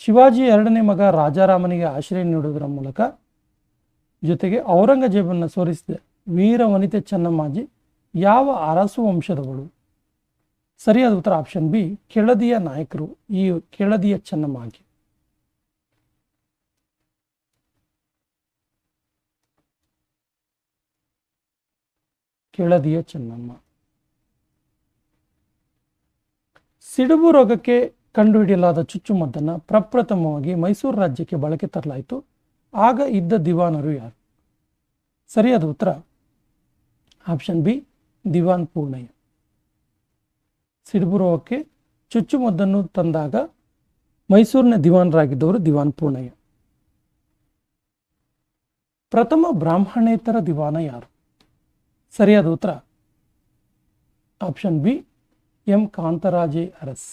ಶಿವಾಜಿ ಎರಡನೇ ಮಗ ರಾಜಾರಾಮನಿಗೆ ಆಶ್ರಯ ನೀಡುವುದರ ಮೂಲಕ ಜೊತೆಗೆ ಔರಂಗಜೇಬನ್ನು ಸೋಲಿಸಿದ ವೀರ ವನಿತೆ ಚೆನ್ನಮ್ಮಾಜಿ ಯಾವ ಅರಸು ವಂಶದವಳು? ಸರಿಯಾದ ಉತ್ತರ ಆಪ್ಷನ್ ಬಿ, ಕೆಳದಿಯ ನಾಯಕರು. ಈ ಕೆಳದಿಯ ಚೆನ್ನಮ್ಮಾಜಿ. ಕೆಳದಿಯ ಚೆನ್ನಮ್ಮ. ಸಿಡುಬು ರೋಗಕ್ಕೆ ಕಂಡುಹಿಡಿಯಲಾದ ಚುಚ್ಚುಮದ್ದನ್ನು ಪ್ರಪ್ರಥಮವಾಗಿ ಮೈಸೂರು ರಾಜ್ಯಕ್ಕೆ ಬಳಕೆ ತರಲಾಯಿತು. ಆಗ ಇದ್ದ ದಿವಾನರು ಯಾರು? ಸರಿಯಾದ ಉತ್ತರ ಆಪ್ಷನ್ ಬಿ, ದಿವಾನ್ ಪೂರ್ಣಯ್ಯ. ಸಿಡುಬು ರೋಗಕ್ಕೆ ಚುಚ್ಚುಮದ್ದನ್ನು ತಂದಾಗ ಮೈಸೂರಿನ ದಿವಾನರಾಗಿದ್ದವರು ದಿವಾನ್ ಪೂರ್ಣಯ್ಯ. ಪ್ರಥಮ ಬ್ರಾಹ್ಮಣೇತರ ದಿವಾನ ಯಾರು? ಸರಿಯಾದ ಉತ್ತರ ಆಪ್ಷನ್ ಬಿ, ಎಂ ಕಾಂತರಾಜೆ ಅರಸ್.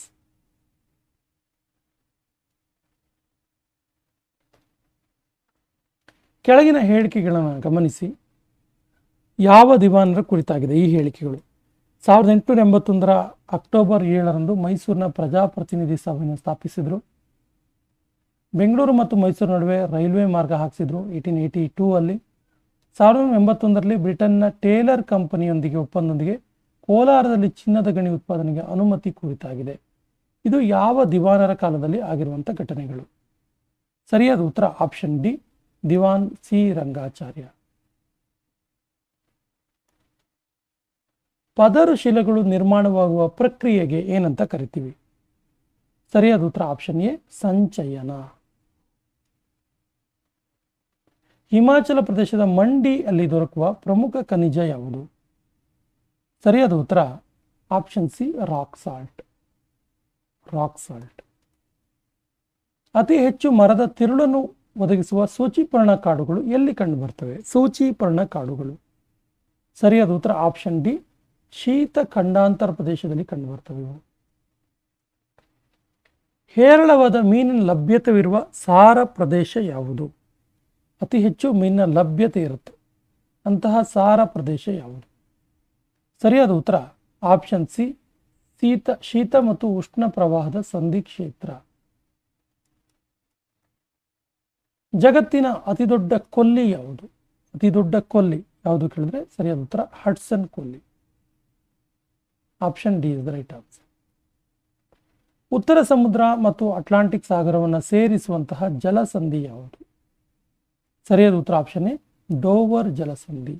ಕೆಳಗಿನ ಹೇಳಿಕೆಗಳನ್ನು ಗಮನಿಸಿ. ಯಾವ ದಿವಾನರ ಕುರಿತಾಗಿದೆ ಈ ಹೇಳಿಕೆಗಳು? 1881 ಅಕ್ಟೋಬರ್ 7 ಮೈಸೂರಿನ ಪ್ರಜಾಪ್ರತಿನಿಧಿ ಸಭೆಯನ್ನು ಸ್ಥಾಪಿಸಿದರು. ಬೆಂಗಳೂರು ಮತ್ತು ಮೈಸೂರು ನಡುವೆ ರೈಲ್ವೆ ಮಾರ್ಗ ಹಾಕಿಸಿದ್ರು 1882 ಅಲ್ಲಿ. 1981 ಬ್ರಿಟನ್ನ ಟೇಲರ್ ಕಂಪನಿಯೊಂದಿಗೆ ಒಪ್ಪಂದದೊಂದಿಗೆ ಕೋಲಾರದಲ್ಲಿ ಚಿನ್ನದ ಗಣಿ ಉತ್ಪಾದನೆಗೆ ಅನುಮತಿ ಕುರಿತಾಗಿದೆ. ಇದು ಯಾವ ದಿವಾನರ ಕಾಲದಲ್ಲಿ ಆಗಿರುವಂಥ ಘಟನೆಗಳು? ಸರಿಯಾದ ಉತ್ತರ ಆಪ್ಷನ್ ಡಿ, ದಿವಾನ್ ಸಿ ರಂಗಾಚಾರ್ಯ. ಪದರು ಶಿಲೆಗಳು ನಿರ್ಮಾಣವಾಗುವ ಪ್ರಕ್ರಿಯೆಗೆ ಏನಂತ ಕರಿತೀವಿ? ಸರಿಯಾದ ಉತ್ತರ ಆಪ್ಷನ್ ಎ, ಸಂಚಯನ. ಹಿಮಾಚಲ ಪ್ರದೇಶದ ಮಂಡಿಯಲ್ಲಿ ದೊರಕುವ ಪ್ರಮುಖ ಖನಿಜ ಯಾವುದು? ಸರಿಯಾದ ಉತ್ತರ option C, rock salt. Rock salt. ಅತಿ ಹೆಚ್ಚು ಮರದ ತಿರುಳನ್ನು ಒದಗಿಸುವ ಸೂಚಿಪರ್ಣ ಕಾಡುಗಳು ಎಲ್ಲಿ ಕಂಡುಬರ್ತವೆ? ಸೂಚಿಪರ್ಣ ಕಾಡುಗಳು. ಸರಿಯಾದ ಉತ್ತರ ಆಪ್ಷನ್ ಡಿ, ಶೀತ ಖಂಡಾಂತರ ಪ್ರದೇಶದಲ್ಲಿ ಕಂಡುಬರ್ತವೆ. ಹೇರಳವಾದ ಮೀನಿನ ಲಭ್ಯತೆವಿರುವ ಸಾರ ಪ್ರದೇಶ ಯಾವುದು? ಅತಿ ಹೆಚ್ಚು ಮೀನಿನ ಲಭ್ಯತೆ ಇರುತ್ತೆ ಅಂತಹ ಸಾರ ಪ್ರದೇಶ ಯಾವುದು? ಸರಿಯಾದ ಉತ್ತರ ಆಪ್ಷನ್ ಸಿ, ಶೀತ ಮತ್ತು ಉಷ್ಣ ಪ್ರವಾಹದ ಸಂಧಿ ಕ್ಷೇತ್ರ. ಜಗತ್ತಿನ ಅತಿ ದೊಡ್ಡ ಕೊಲ್ಲಿ ಯಾವುದು? ಅತಿ ದೊಡ್ಡ ಕೊಲ್ಲಿ ಯಾವುದು ಕೇಳಿದ್ರೆ ಸರಿಯಾದ ಉತ್ತರ ಹಡ್ಸನ್ ಕೊಲ್ಲಿ. Option D is the right answer. ಉತ್ತರ ಸಮುದ್ರ ಮತ್ತು ಅಟ್ಲಾಂಟಿಕ್ ಸಾಗರವನ್ನು ಸೇರಿಸುವಂತಹ ಜಲಸಂಧಿ ಯಾವುದು? ಸರಿಯಾದ ಉತ್ತರ ಆಪ್ಷನ್ ಎ, ಡೋವರ್ ಜಲಸಂಧಿ.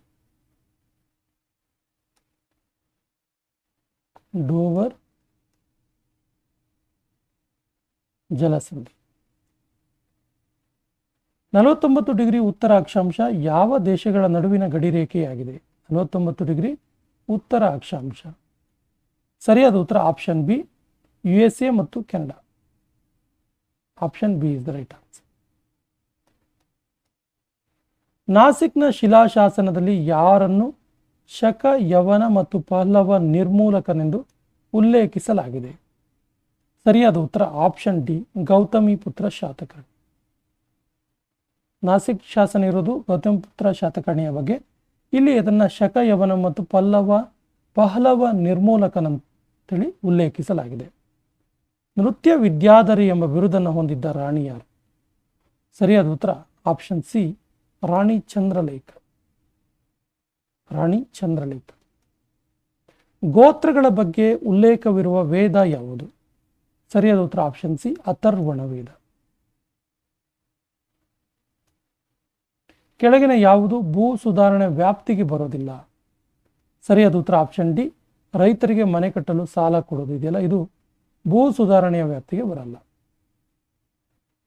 ಡೋವರ್ ಜಲಸಂಧಿ. 49 ಡಿಗ್ರಿ ಉತ್ತರ ಅಕ್ಷಾಂಶ ಯಾವ ದೇಶಗಳ ನಡುವಿನ ಗಡಿರೇಖೆಯಾಗಿದೆ? 49 ಡಿಗ್ರಿ ಉತ್ತರ ಅಕ್ಷಾಂಶ. ಸರಿಯಾದ ಉತ್ತರ ಆಪ್ಷನ್ ಬಿ, USA ಮತ್ತು Canada. Option B is the right answer. ನಾಸಿಕ್ನ ಶಿಲಾಶಾಸನದಲ್ಲಿ ಯಾರನ್ನು ಶಕ, ಯವನ ಮತ್ತು ಪಲ್ಲವ ನಿರ್ಮೂಲಕನೆಂದು ಉಲ್ಲೇಖಿಸಲಾಗಿದೆ? ಸರಿಯಾದ ಉತ್ತರ ಆಪ್ಷನ್ ಡಿ, ಗೌತಮಿ ಪುತ್ರ ಶಾತಕರ್ಣಿ. ನಾಸಿಕ್ ಶಾಸನ ಇರೋದು ಗೌತಮಿ ಪುತ್ರ ಶಾತಕರ್ಣಿಯ ಬಗ್ಗೆ. ಇಲ್ಲಿ ಅದನ್ನು ಶಕ, ಯವನ ಮತ್ತು ಪಹಲವ ನಿರ್ಮೂಲಕನಂತೇಳಿ ಉಲ್ಲೇಖಿಸಲಾಗಿದೆ. ನೃತ್ಯ ವಿದ್ಯಾಧರಿ ಎಂಬ ಬಿರುದನ್ನು ಹೊಂದಿದ್ದ ರಾಣಿ ಯಾರು? ಸರಿಯಾದ ಉತ್ತರ ಆಪ್ಷನ್ ಸಿ, ರಾಣಿ ಚಂದ್ರಲೇಖ. ರಾಣಿ ಚಂದ್ರಲೇಖ. ಗೋತ್ರಗಳ ಬಗ್ಗೆ ಉಲ್ಲೇಖವಿರುವ ವೇದ ಯಾವುದು? ಸರಿಯಾದ ಉತ್ತರ ಆಪ್ಷನ್ ಸಿ ಅಥರ್ವಣ ವೇದ. ಕೆಳಗಿನ ಯಾವುದು ಭೂ ಸುಧಾರಣೆ ವ್ಯಾಪ್ತಿಗೆ ಬರೋದಿಲ್ಲ? ಸರಿಯಾದ ಉತ್ತರ ಆಪ್ಷನ್ ಡಿ ರೈತರಿಗೆ ಮನೆ ಕಟ್ಟಲು ಸಾಲ ಕೊಡೋದು ಇದೆಯಲ್ಲ, ಇದು ಭೂ ಸುಧಾರಣೆಯ ವ್ಯಾಪ್ತಿಗೆ ಬರಲ್ಲ.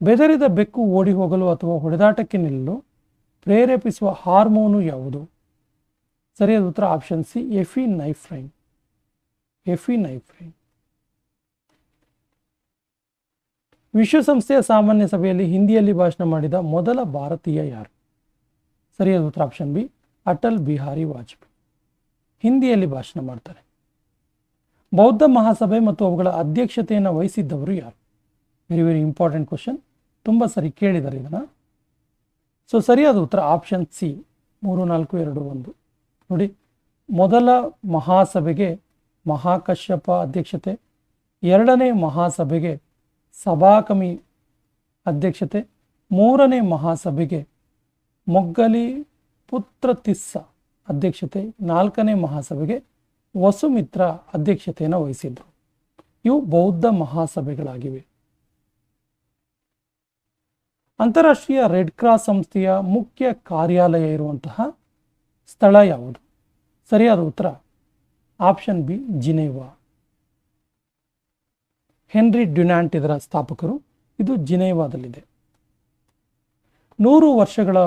ಬೆದರಿದ ಬೆಕ್ಕು ಓಡಿ ಹೋಗಲು ಅಥವಾ ಹೊಡೆದಾಟಕ್ಕೆ ನಿಲ್ಲಲು ಪ್ರೇರೇಪಿಸುವ ಹಾರ್ಮೋನು ಯಾವುದು? ಸರಿಯಾದ ಉತ್ತರ ಆಪ್ಷನ್ ಸಿ ಎಫಿನೈಫ್ರೈನ್. ವಿಶ್ವಸಂಸ್ಥೆಯ ಸಾಮಾನ್ಯ ಸಭೆಯಲ್ಲಿ ಹಿಂದಿಯಲ್ಲಿ ಭಾಷಣ ಮಾಡಿದ ಮೊದಲ ಭಾರತೀಯ ಯಾರು? ಸರಿಯಾದ ಉತ್ತರ ಆಪ್ಷನ್ ಬಿ ಅಟಲ್ ಬಿಹಾರಿ ವಾಜಪೇಯಿ. ಹಿಂದಿಯಲ್ಲಿ ಭಾಷಣ ಮಾಡ್ತಾರೆ. ಬೌದ್ಧ ಮಹಾಸಭೆ ಮತ್ತು ಅವುಗಳ ಅಧ್ಯಕ್ಷತೆಯನ್ನು ವಹಿಸಿದ್ದವರು ಯಾರು? ವೆರಿ ವೆರಿ ಇಂಪಾರ್ಟೆಂಟ್ ಕ್ವಶನ್, ತುಂಬ ಸರಿ ಕೇಳಿದ್ದಾರೆ ಇದನ್ನು. ಸೊ ಸರಿಯಾದ ಉತ್ತರ ಆಪ್ಷನ್ ಸಿ 3, 4, 2, 1. ನೋಡಿ, ಮೊದಲ ಮಹಾಸಭೆಗೆ ಮಹಾಕಶ್ಯಪ ಅಧ್ಯಕ್ಷತೆ, ಎರಡನೇ ಮಹಾಸಭೆಗೆ ಸಭಾಕಮಿ ಅಧ್ಯಕ್ಷತೆ, ಮೂರನೇ ಮಹಾಸಭೆಗೆ ಮೊಗ್ಗಲಿ ಪುತ್ರತಿಸ್ಸ ಅಧ್ಯಕ್ಷತೆ, ನಾಲ್ಕನೇ ಮಹಾಸಭೆಗೆ ವಸುಮಿತ್ರ ಅಧ್ಯಕ್ಷತೆಯನ್ನು ವಹಿಸಿದ್ರು. ಇವು ಬೌದ್ಧ ಮಹಾಸಭೆಗಳಾಗಿವೆ. ಅಂತಾರಾಷ್ಟ್ರೀಯ ರೆಡ್ ಕ್ರಾಸ್ ಸಂಸ್ಥೆಯ ಮುಖ್ಯ ಕಾರ್ಯಾಲಯ ಇರುವಂತಹ ಸ್ಥಳ ಯಾವುದು? ಸರಿಯಾದ ಉತ್ತರ option B Geneva. Henry Dunant ಇದರ ಸ್ಥಾಪಕರು. ಇದು ಜಿನೇವಾದಲ್ಲಿದೆ. 100 ವರ್ಷಗಳ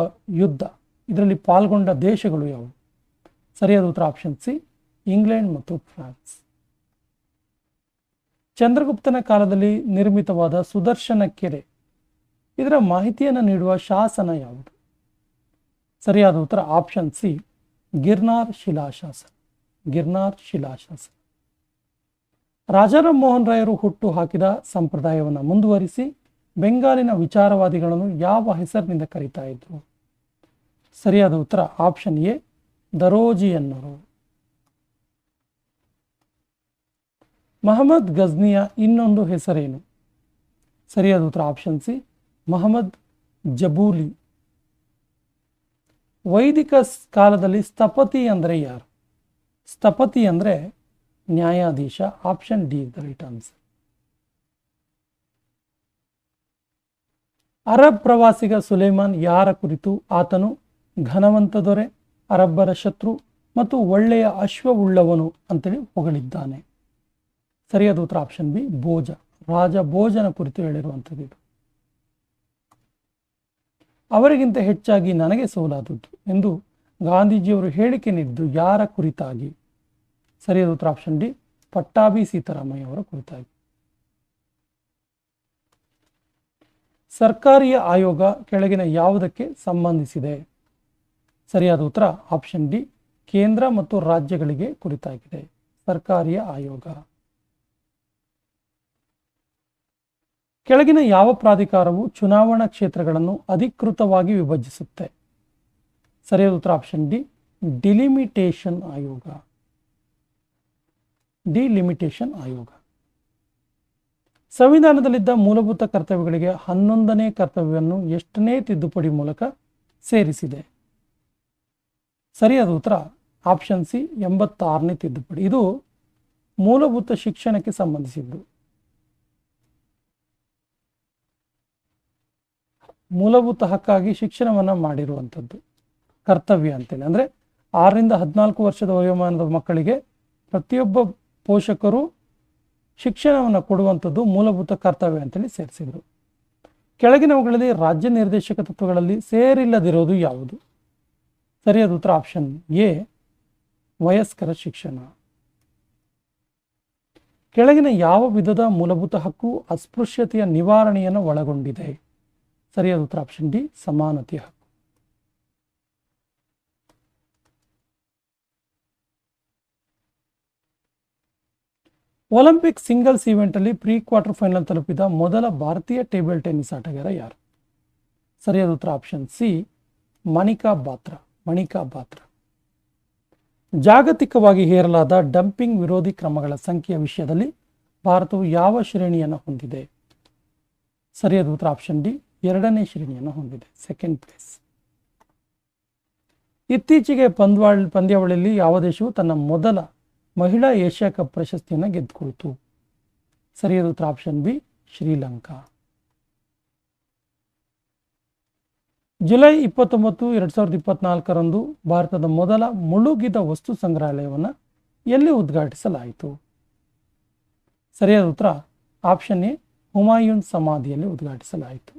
ಯುದ್ಧ, ಇದರಲ್ಲಿ ಪಾಲ್ಗೊಂಡ ದೇಶಗಳು ಯಾವುವು? ಸರಿಯಾದ ಉತ್ತರ ಆಪ್ಷನ್ ಸಿ ಇಂಗ್ಲೆಂಡ್ ಮತ್ತು ಫ್ರಾನ್ಸ್. ಚಂದ್ರಗುಪ್ತನ ಕಾಲದಲ್ಲಿ ನಿರ್ಮಿತವಾದ ಸುದರ್ಶನ ಕೆರೆ, ಇದರ ಮಾಹಿತಿಯನ್ನು ನೀಡುವ ಶಾಸನ ಯಾವುದು? ಸರಿಯಾದ ಉತ್ತರ ಆಪ್ಷನ್ ಸಿ ಗಿರ್ನಾರ್ ಶಿಲಾಶಾಸನ. ರಾಜಾರಾಮ್ ಮೋಹನ್ ರಾಯರು ಹುಟ್ಟು ಹಾಕಿದ ಸಂಪ್ರದಾಯವನ್ನು ಮುಂದುವರಿಸಿ ಬೆಂಗಾಲಿನ ವಿಚಾರವಾದಿಗಳನ್ನು ಯಾವ ಹೆಸರಿನಿಂದ ಕರೀತಾ ಇದ್ರು? ಸರಿಯಾದ ಉತ್ತರ ಆಪ್ಷನ್ ಎ ದರೋಜಿಯನ್ನರು. ಮಹಮ್ಮದ್ ಗಜ್ನಿಯ ಇನ್ನೊಂದು ಹೆಸರೇನು? ಸರಿಯಾದ ಉತ್ತರ ಆಪ್ಷನ್ ಸಿ ಮಹಮ್ಮದ್ ಜಬೂಲಿ. ವೈದಿಕ ಕಾಲದಲ್ಲಿ ಸ್ಥಪತಿ ಅಂದರೆ ಯಾರು? ಸ್ಥಪತಿ ಅಂದರೆ ನ್ಯಾಯಾಧೀಶ. Option D the right answer. Arab ಪ್ರವಾಸಿಗ ಸುಲೇಮಾನ್ ಯಾರ ಕುರಿತು ಆತನು ಘನವಂತ ದೊರೆ, ಅರಬ್ಬರ ಶತ್ರು ಮತ್ತು ಒಳ್ಳೆಯ ಅಶ್ವವುಳ್ಳವನು ಅಂತೇಳಿ ಹೊಗಳಿದ್ದಾನೆ? ಸರಿಯಾದ ಉತ್ತರ ಆಪ್ಷನ್ ಬಿ ಭೋಜ. ರಾಜ ಭೋಜನ ಕುರಿತು ಹೇಳಿರುವಂಥದ್ದು. ಅವರಿಗಿಂತ ಹೆಚ್ಚಾಗಿ ನನಗೆ ಸೋಲಾದದ್ದು ಎಂದು ಗಾಂಧೀಜಿಯವರು ಹೇಳಿಕೆ ನೀಡಿದ್ದು ಯಾರ ಕುರಿತಾಗಿ? ಸರಿಯಾದ ಉತ್ತರ ಆಪ್ಷನ್ ಡಿ ಪಟ್ಟಾಭಿ ಸೀತಾರಾಮಯ್ಯ ಅವರ ಕುರಿತಾಗಿ. ಸರ್ಕಾರಿಯ ಆಯೋಗ ಕೆಳಗಿನ ಯಾವುದಕ್ಕೆ ಸಂಬಂಧಿಸಿದೆ? ಸರಿಯಾದ ಉತ್ತರ ಆಪ್ಷನ್ ಡಿ ಕೇಂದ್ರ ಮತ್ತು ರಾಜ್ಯಗಳಿಗೆ ಕುರಿತಾಗಿದೆ. ಸರ್ಕಾರಿಯ ಆಯೋಗ. ಕೆಳಗಿನ ಯಾವ ಪ್ರಾಧಿಕಾರವು ಚುನಾವಣಾ ಕ್ಷೇತ್ರಗಳನ್ನು ಅಧಿಕೃತವಾಗಿ ವಿಭಜಿಸುತ್ತೆ? ಸರಿಯಾದ ಉತ್ತರ ಆಪ್ಷನ್ ಡಿ ಡಿಲಿಮಿಟೇಷನ್ ಆಯೋಗ. ಸಂವಿಧಾನದಲ್ಲಿದ್ದ ಮೂಲಭೂತ ಕರ್ತವ್ಯಗಳಿಗೆ 11ನೇ ಕರ್ತವ್ಯವನ್ನು ಎಷ್ಟನೇ ತಿದ್ದುಪಡಿ ಮೂಲಕ ಸೇರಿಸಿದೆ? ಸರಿಯಾದ ಉತ್ತರ ಆಪ್ಷನ್ ಸಿ 86ನೇ ತಿದ್ದುಪಡಿ. ಇದು ಮೂಲಭೂತ ಶಿಕ್ಷಣಕ್ಕೆ ಸಂಬಂಧಿಸಿದ್ದು. ಮೂಲಭೂತ ಹಕ್ಕಾಗಿ ಶಿಕ್ಷಣವನ್ನು ಮಾಡಿರುವಂಥದ್ದು ಕರ್ತವ್ಯ ಅಂತೇಳಿ. ಅಂದರೆ 6ರಿಂದ 14 ವರ್ಷದ ವಯೋಮಾನದ ಮಕ್ಕಳಿಗೆ ಪ್ರತಿಯೊಬ್ಬ ಪೋಷಕರು ಶಿಕ್ಷಣವನ್ನು ಕೊಡುವಂಥದ್ದು ಮೂಲಭೂತ ಕರ್ತವ್ಯ ಅಂತೇಳಿ ಸೇರಿಸಿದರು. ಕೆಳಗಿನವುಗಳಲ್ಲಿ ರಾಜ್ಯ ನಿರ್ದೇಶಕ ತತ್ವಗಳಲ್ಲಿ ಸೇರಿಲ್ಲದಿರೋದು ಯಾವುದು? ಸರಿಯಾದ ಉತ್ತರ ಆಪ್ಷನ್ ಎ ವಯಸ್ಕರ ಶಿಕ್ಷಣ. ಕೆಳಗಿನ ಯಾವ ವಿಧದ ಮೂಲಭೂತ ಹಕ್ಕು ಅಸ್ಪೃಶ್ಯತೆಯ ನಿವಾರಣೆಯನ್ನು ಒಳಗೊಂಡಿದೆ? ಸರಿಯಾದ ಉತ್ತರ ಆಪ್ಷನ್ ಡಿ ಸಮಾನತೆಯ ಹಕ್ಕು. ಒಲಿಂಪಿಕ್ ಸಿಂಗಲ್ಸ್ ಈವೆಂಟ್ ಅಲ್ಲಿ ಪ್ರೀ ಕ್ವಾರ್ಟರ್ ಫೈನಲ್ ತಲುಪಿದ ಮೊದಲ ಭಾರತೀಯ ಟೇಬಲ್ ಟೆನ್ನಿಸ್ ಆಟಗಾರ ಯಾರು? ಸರಿಯಾದ ಉತ್ತರ ಆಪ್ಷನ್ ಸಿ ಮಣಿಕಾ ಬಾತ್ರಾ. ಜಾಗತಿಕವಾಗಿ ಹೇರಲಾದ ಡಂಪಿಂಗ್ ವಿರೋಧಿ ಕ್ರಮಗಳ ಸಂಖ್ಯೆಯ ವಿಷಯದಲ್ಲಿ ಭಾರತವು ಯಾವ ಶ್ರೇಣಿಯನ್ನು ಹೊಂದಿದೆ? ಸರಿಯಾದ ಉತ್ತರ ಆಪ್ಷನ್ ಡಿ 2ನೇ ಶ್ರೇಣಿಯನ್ನು ಹೊಂದಿದೆ, 2nd ಪ್ಲೇಸ್. ಇತ್ತೀಚೆಗೆ ಪಂದ್ಯಾವಳಿಯಲ್ಲಿ ಯಾವ ದೇಶವು ತನ್ನ ಮೊದಲ ಮಹಿಳಾ ಏಷ್ಯಾ ಕಪ್ ಪ್ರಶಸ್ತಿಯನ್ನು ಗೆದ್ದುಕೊಳ್ತು? ಸರಿಯಾದ ಉತ್ತರ ಆಪ್ಷನ್ ಬಿ, ಶ್ರೀಲಂಕಾ. ಜುಲೈ 29, 2024ರಂದು ಭಾರತದ ಮೊದಲ ಮುಳುಗಿದ ವಸ್ತು ಸಂಗ್ರಹಾಲಯವನ್ನು ಎಲ್ಲಿ ಉದ್ಘಾಟಿಸಲಾಯಿತು? ಸರಿಯಾದ ಉತ್ತರ ಆಪ್ಷನ್ ಎ, ಹುಮಾಯೂನ್ ಸಮಾಧಿಯಲ್ಲಿ ಉದ್ಘಾಟಿಸಲಾಯಿತು.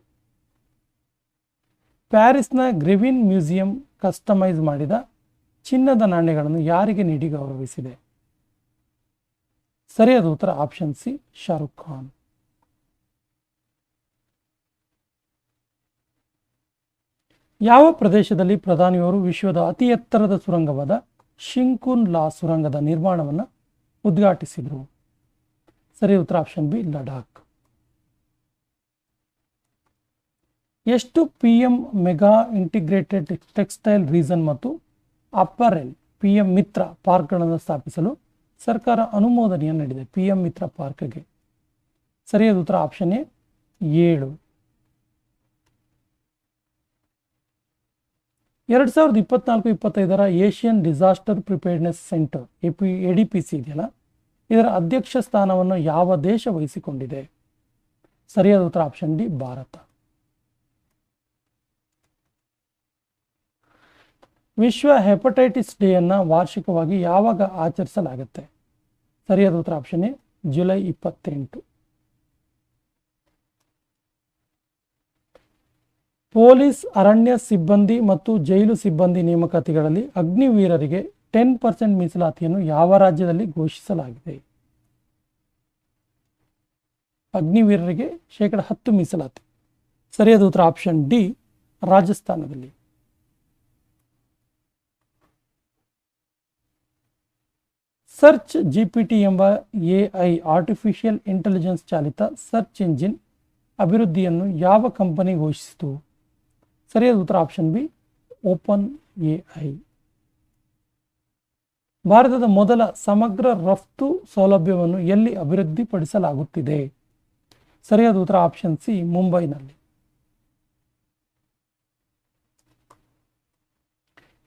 ಪ್ಯಾರಿಸ್ನ ಗ್ರೆವಿನ್ ಮ್ಯೂಸಿಯಂ ಕಸ್ಟಮೈಸ್ ಮಾಡಿದ ಚಿನ್ನದ ನಾಣ್ಯಗಳನ್ನು ಯಾರಿಗೆ ನೀಡಿ ಗೌರವಿಸಿದೆ? ಸರಿಯಾದ ಉತ್ತರ ಆಪ್ಷನ್ ಸಿ, ಶಾರುಖ್ ಖಾನ್. ಯಾವ ಪ್ರದೇಶದಲ್ಲಿ ಪ್ರಧಾನಿಯವರು ವಿಶ್ವದ ಅತಿ ಎತ್ತರದ ಸುರಂಗವಾದ ಶಿಂಕುನ್ ಲಾ ಸುರಂಗದ ನಿರ್ಮಾಣವನ್ನು ಉದ್ಘಾಟಿಸಿದರು? ಸರಿಯಾದ ಉತ್ತರ ಆಪ್ಷನ್ ಬಿ, ಲಡಾಖ್. ಎಷ್ಟು PM mega integrated textile reason ಮತ್ತು ಅಪ್ಪರೆಲ್ PM ಮಿತ್ರ ಪಾರ್ಕ್ಗಳನ್ನು ಸ್ಥಾಪಿಸಲು ಸರ್ಕಾರ ಅನುಮೋದನೆಯನ್ನು ನೀಡಿದೆ? PM ಮಿತ್ರ ಪಾರ್ಕ್ಗೆ ಸರಿಯಾದ ಉತ್ತರ ಆಪ್ಷನ್ ಎ, 7. 2024-25ರ Asian disaster preparedness centre ADPC ಇದೆಯಲ್ಲ, ಇದರ ಅಧ್ಯಕ್ಷ ಸ್ಥಾನವನ್ನು ಯಾವ ದೇಶ ವಹಿಸಿಕೊಂಡಿದೆ? ಸರಿಯಾದ ಉತ್ತರ ಆಪ್ಷನ್ ಡಿ, ಭಾರತ. ವಿಶ್ವ ಹೆಪಟೈಟಿಸ್ ಡೇ ಅನ್ನು ವಾರ್ಷಿಕವಾಗಿ ಯಾವಾಗ ಆಚರಿಸಲಾಗುತ್ತೆ? ಸರಿಯಾದ ಉತ್ತರ ಆಪ್ಷನ್ ಎ, ಜುಲೈ 28. ಪೊಲೀಸ್, ಅರಣ್ಯ ಸಿಬ್ಬಂದಿ ಮತ್ತು ಜೈಲು ಸಿಬ್ಬಂದಿ ನೇಮಕಾತಿಗಳಲ್ಲಿ ಅಗ್ನಿವೀರರಿಗೆ 10% ಮೀಸಲಾತಿಯನ್ನು ಯಾವ ರಾಜ್ಯದಲ್ಲಿ ಘೋಷಿಸಲಾಗಿದೆ? ಅಗ್ನಿವೀರರಿಗೆ 10% ಮೀಸಲಾತಿ. ಸರಿಯಾದ ಉತ್ತರ ಆಪ್ಷನ್ ಡಿ, ರಾಜಸ್ಥಾನದಲ್ಲಿ. ಸರ್ಚ್ GPT ಎಂಬ AI ಆರ್ಟಿಫಿಷಿಯಲ್ ಇಂಟೆಲಿಜೆನ್ಸ್ ಚಾಲಿತ ಸರ್ಚ್ ಇಂಜಿನ್ ಅಭಿವೃದ್ಧಿಯನ್ನು ಯಾವ ಕಂಪನಿ ಘೋಷಿಸಿತು? ಸರಿಯಾದ ಉತ್ತರ ಆಪ್ಷನ್ ಬಿ, ಓಪನ್ AI. ಭಾರತದ ಮೊದಲ ಸಮಗ್ರ ರಫ್ತು ಸೌಲಭ್ಯವನ್ನು ಎಲ್ಲಿ ಅಭಿವೃದ್ಧಿಪಡಿಸಲಾಗುತ್ತಿದೆ? ಸರಿಯಾದ ಉತ್ತರ ಆಪ್ಷನ್ ಸಿ, ಮುಂಬೈನಲ್ಲಿ.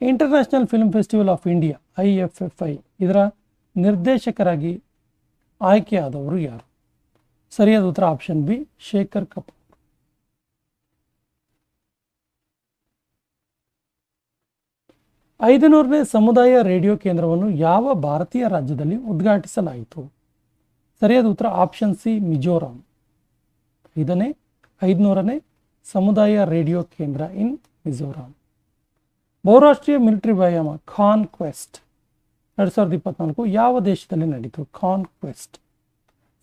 International film festival of India IFFI ಇದರ ನಿರ್ದೇಶಕರಾಗಿ ಆಯ್ಕೆಯಾದವರು ಯಾರು? ಸರಿಯಾದ ಉತ್ತರ ಆಪ್ಷನ್ ಬಿ, ಶೇಖರ್ ಕಪೂರ್. ಐದುನೂರನೇ ಸಮುದಾಯ ರೇಡಿಯೋ ಕೇಂದ್ರವನ್ನು ಯಾವ ಭಾರತೀಯ ರಾಜ್ಯದಲ್ಲಿ ಉದ್ಘಾಟಿಸಲಾಯಿತು? ಸರಿಯಾದ ಉತ್ತರ ಆಪ್ಷನ್ ಸಿ, ಮಿಜೋರಾಂ. 500ನೇ ಸಮುದಾಯ ರೇಡಿಯೋ ಕೇಂದ್ರ ಇನ್ ಮಿಜೋರಾಂ. ಬಹುರಾಷ್ಟ್ರೀಯ ಮಿಲಿಟರಿ ವ್ಯಾಯಾಮ ಕಾನ್ಕ್ವೆಸ್ಟ್ 2024 ಯಾವ ದೇಶದಲ್ಲಿ ನಡೀತು? ಕಾನ್ಕ್ವೆಸ್ಟ್.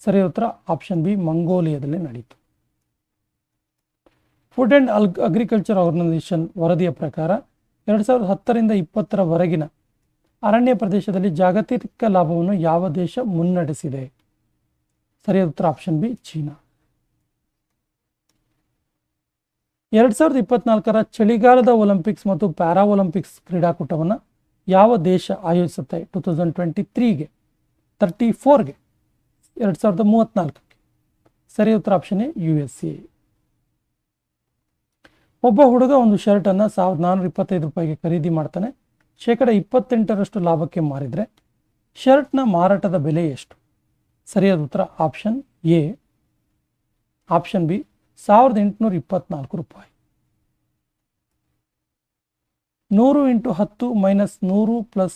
ಸರಿಯಾದ ಉತ್ತರ ಆಪ್ಷನ್ ಬಿ, ಮಂಗೋಲಿಯಾದಲ್ಲಿ ನಡೀತು. ಫುಡ್ ಅಂಡ್ ಅಗ್ರಿಕಲ್ಚರ್ ಆರ್ಗನೈಸೇಷನ್ ವರದಿಯ ಪ್ರಕಾರ 2010ರಿಂದ 2020ರವರೆಗಿನ ಅರಣ್ಯ ಪ್ರದೇಶದಲ್ಲಿ ಜಾಗತಿಕ ಲಾಭವನ್ನು ಯಾವ ದೇಶ ಮುನ್ನಡೆಸಿದೆ? ಸರಿಯಾದ ಉತ್ತರ ಆಪ್ಷನ್ ಬಿ, ಚೀನಾ. 2024ರ ಚಳಿಗಾಲದ ಒಲಿಂಪಿಕ್ಸ್ ಮತ್ತು ಪ್ಯಾರಾ ಒಲಿಂಪಿಕ್ಸ್ ಕ್ರೀಡಾಕೂಟವನ್ನು ಯಾವ ದೇಶ ಆಯೋಜಿಸುತ್ತೆ? 2023ಗೆ 34ಗೆ 2034ಕ್ಕೆ. ಸರಿಯಾದ ಉತ್ತರ ಆಪ್ಷನ್ ಎ, USA. ಒಬ್ಬ ಹುಡುಗ ಒಂದು ಶರ್ಟನ್ನು 1425 ರೂಪಾಯಿಗೆ ಖರೀದಿ ಮಾಡ್ತಾನೆ. 28% ಲಾಭಕ್ಕೆ ಮಾರಿದರೆ ಶರ್ಟ್ನ ಮಾರಾಟದ ಬೆಲೆ ಎಷ್ಟು? ಸರಿಯಾದ ಉತ್ತರ ಆಪ್ಷನ್ ಎ, ಆಪ್ಷನ್ ಬಿ, 1824 ರೂಪಾಯಿ. 100 × 10 - 100 +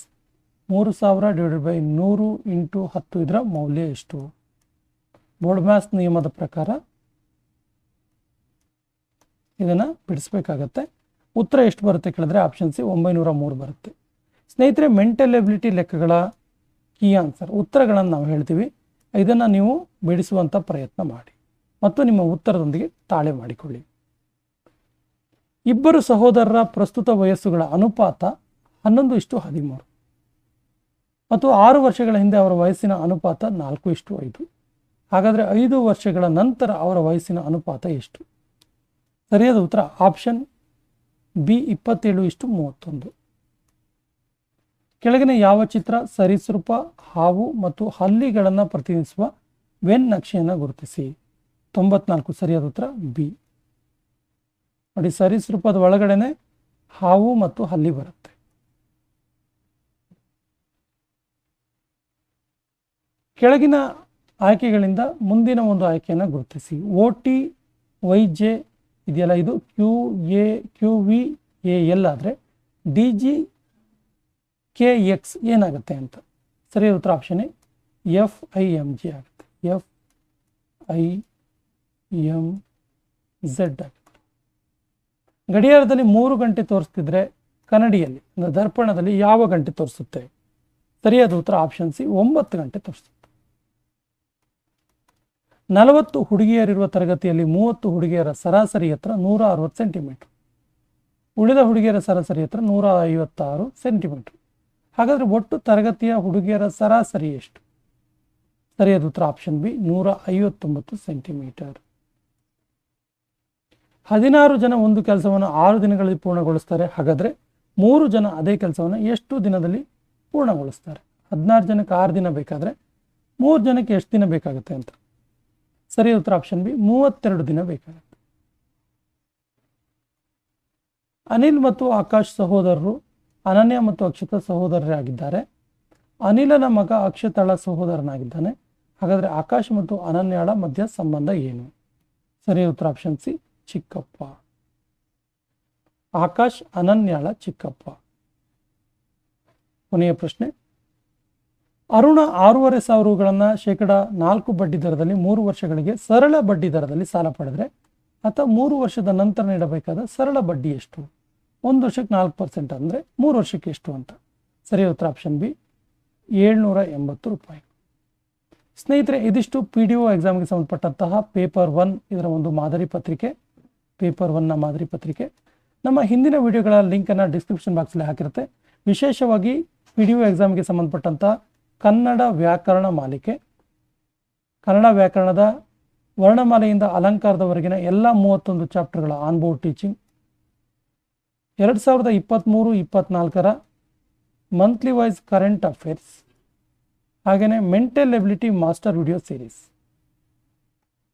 3000 / 100 × 10 ಇದರ ಮೌಲ್ಯ ಎಷ್ಟು? ಬೋರ್ಡ್ ಮ್ಯಾಥ್ಸ್ ನಿಯಮದ ಪ್ರಕಾರ ಇದನ್ನು ಬಿಡಿಸ್ಬೇಕಾಗತ್ತೆ. ಉತ್ತರ ಎಷ್ಟು ಬರುತ್ತೆ ಕೇಳಿದ್ರೆ ಆಪ್ಷನ್ ಸಿ, 903 ಬರುತ್ತೆ. ಸ್ನೇಹಿತರೆ, ಮೆಂಟಲ್ ಎಬಿಲಿಟಿ ಲೆಕ್ಕಗಳ ಕೀ ಆನ್ಸರ್ ಉತ್ತರಗಳನ್ನು ನಾವು ಹೇಳ್ತೀವಿ. ಇದನ್ನು ನೀವು ಬಿಡಿಸುವಂಥ ಪ್ರಯತ್ನ ಮಾಡಿ ಮತ್ತು ನಿಮ್ಮ ಉತ್ತರದೊಂದಿಗೆ ತಾಳೆ ಮಾಡಿಕೊಳ್ಳಿ. ಇಬ್ಬರು ಸಹೋದರರ ಪ್ರಸ್ತುತ ವಯಸ್ಸುಗಳ ಅನುಪಾತ 11:13 ಮತ್ತು 6 ವರ್ಷಗಳ ಹಿಂದೆ ಅವರ ವಯಸ್ಸಿನ ಅನುಪಾತ 4:5. ಹಾಗಾದರೆ 5 ವರ್ಷಗಳ ನಂತರ ಅವರ ವಯಸ್ಸಿನ ಅನುಪಾತ ಎಷ್ಟು? ಸರಿಯಾದ ಉತ್ತರ ಆಪ್ಷನ್ ಬಿ, 27:31. ಕೆಳಗಿನ ಯಾವ ಚಿತ್ರ ಸರೀಸೃಪ, ಹಾವು ಮತ್ತು ಹಲ್ಲಿಗಳನ್ನು ಪ್ರತಿನಿಧಿಸುವ ವೆನ್ ನಕ್ಷೆಯನ್ನು ಗುರುತಿಸಿ? 94. ಸರಿಯಾದ ಉತ್ತರ ಬಿ. ನೋಡಿ, ಸರೀಸೃಪದ ಒಳಗಡೆನೆ ಹಾವು ಮತ್ತು ಹಲ್ಲಿ ಬರುತ್ತೆ. ಕೆಳಗಿನ ಆಯ್ಕೆಗಳಿಂದ ಮುಂದಿನ ಒಂದು ಆಯ್ಕೆಯನ್ನು ಗುರುತಿಸಿ. OTYJ ಇದೆಯಲ್ಲ, ಇದು QAQVAL ಆದರೆ DGKX ಏನಾಗುತ್ತೆ ಅಂತ. ಸರಿಯಾದ ಉತ್ತರ ಆಪ್ಷನ್ FIMG ಆಗುತ್ತೆ. FIMZ ಆಗುತ್ತೆ. ಗಡಿಯಾರದಲ್ಲಿ 3 ಗಂಟೆ ತೋರಿಸ್ತಿದ್ರೆ ಕನ್ನಡಿಯಲ್ಲಿ ಅಂದರೆ ದರ್ಪಣದಲ್ಲಿ ಯಾವ ಗಂಟೆ ತೋರಿಸುತ್ತೆ? ಸರಿಯಾದ ಉತ್ತರ ಆಪ್ಷನ್ ಸಿ 9 ಗಂಟೆ ತೋರಿಸುತ್ತೆ. 40 ಹುಡುಗಿಯರಿರುವ ತರಗತಿಯಲ್ಲಿ 30 ಹುಡುಗಿಯರ ಸರಾಸರಿ ಎತ್ತರ 160 ಸೆಂಟಿಮೀಟರ್, ಉಳಿದ ಹುಡುಗಿಯರ ಸರಾಸರಿ ಎತ್ತರ 156 ಸೆಂಟಿಮೀಟರ್. ಹಾಗಾದರೆ ಒಟ್ಟು ತರಗತಿಯ ಹುಡುಗಿಯರ ಸರಾಸರಿ ಎಷ್ಟು? ಸರಿಯಾದ ಉತ್ತರ ಆಪ್ಷನ್ ಬಿ 159 ಸೆಂಟಿಮೀಟರ್. 16 ಜನ ಒಂದು ಕೆಲಸವನ್ನು 6 ದಿನಗಳಲ್ಲಿ ಪೂರ್ಣಗೊಳಿಸ್ತಾರೆ. ಹಾಗಾದರೆ 3 ಜನ ಅದೇ ಕೆಲಸವನ್ನು ಎಷ್ಟು ದಿನದಲ್ಲಿ ಪೂರ್ಣಗೊಳಿಸ್ತಾರೆ? 16 ಜನಕ್ಕೆ 6 ದಿನ ಬೇಕಾದರೆ 3 ಜನಕ್ಕೆ ಎಷ್ಟು ದಿನ ಬೇಕಾಗುತ್ತೆ ಅಂತ. ಸರಿಯಾದ ಉತ್ತರ ಆಪ್ಷನ್ ಬಿ 32 ದಿನ ಬೇಕಾಗುತ್ತೆ. ಅನಿಲ್ ಮತ್ತು ಆಕಾಶ್ ಸಹೋದರರು ಅನನ್ಯ ಮತ್ತು ಅಕ್ಷತಾ ಸಹೋದರರಾಗಿದ್ದಾರೆ. ಅನಿಲನ ಮಗ ಅಕ್ಷತಾಳ ಸಹೋದರನಾಗಿದ್ದಾನೆ. ಹಾಗಾದರೆ ಆಕಾಶ್ ಮತ್ತು ಅನನ್ಯಾಳ ಮಧ್ಯ ಸಂಬಂಧ ಏನು? ಸರಿಯಾದ ಉತ್ತರ ಆಪ್ಷನ್ ಸಿ ಚಿಕ್ಕಪ್ಪ. ಆಕಾಶ್ ಅನನ್ಯಾಳ ಚಿಕ್ಕಪ್ಪ. ಕೊನೆಯ ಪ್ರಶ್ನೆ, ಅರುಣ 6,500 ರುಗಳನ್ನು %4 ಬಡ್ಡಿ ದರದಲ್ಲಿ 3 ವರ್ಷಗಳಿಗೆ ಸರಳ ಬಡ್ಡಿ ದರದಲ್ಲಿ ಸಾಲ ಪಡೆದರೆ ಅಥವಾ 3 ವರ್ಷದ ನಂತರ ನೀಡಬೇಕಾದ ಸರಳ ಬಡ್ಡಿ ಎಷ್ಟು? 1 ವರ್ಷಕ್ಕೆ 4% ಅಂದರೆ 3 ವರ್ಷಕ್ಕೆ ಎಷ್ಟು ಅಂತ. ಸರಿಯಾದ ಉತ್ತರ ಆಪ್ಷನ್ ಬಿ 780 ರೂಪಾಯಿ. ಸ್ನೇಹಿತರೆ, ಇದಿಷ್ಟು PDO ಎಕ್ಸಾಮ್ಗೆ ಸಂಬಂಧಪಟ್ಟಂತಹ ಪೇಪರ್ 1 ಇದರ ಒಂದು ಮಾದರಿ ಪತ್ರಿಕೆ, ಪೇಪರ್ 1ನ ಮಾದರಿ ಪತ್ರಿಕೆ. ನಮ್ಮ ಹಿಂದಿನ ವಿಡಿಯೋಗಳ ಲಿಂಕನ್ನು ಡಿಸ್ಕ್ರಿಪ್ಷನ್ ಬಾಕ್ಸಲ್ಲಿ ಹಾಕಿರುತ್ತೆ. ವಿಶೇಷವಾಗಿ PDO ಎಕ್ಸಾಮ್ಗೆ ಸಂಬಂಧಪಟ್ಟಂಥ ಕನ್ನಡ ವ್ಯಾಕರಣ ಮಾಲಿಕೆ, ಕನ್ನಡ ವ್ಯಾಕರಣದ ವರ್ಣಮಾಲೆಯಿಂದ ಅಲಂಕಾರದವರೆಗಿನ ಎಲ್ಲ 31 ಚಾಪ್ಟರ್ಗಳ ಆನ್ಬೋರ್ಡ್ ಟೀಚಿಂಗ್, 2023-24ರ ಮಂತ್ಲಿ ವೈಸ್ ಕರೆಂಟ್ ಅಫೇರ್ಸ್, ಹಾಗೆಯೇ mental ability master video series.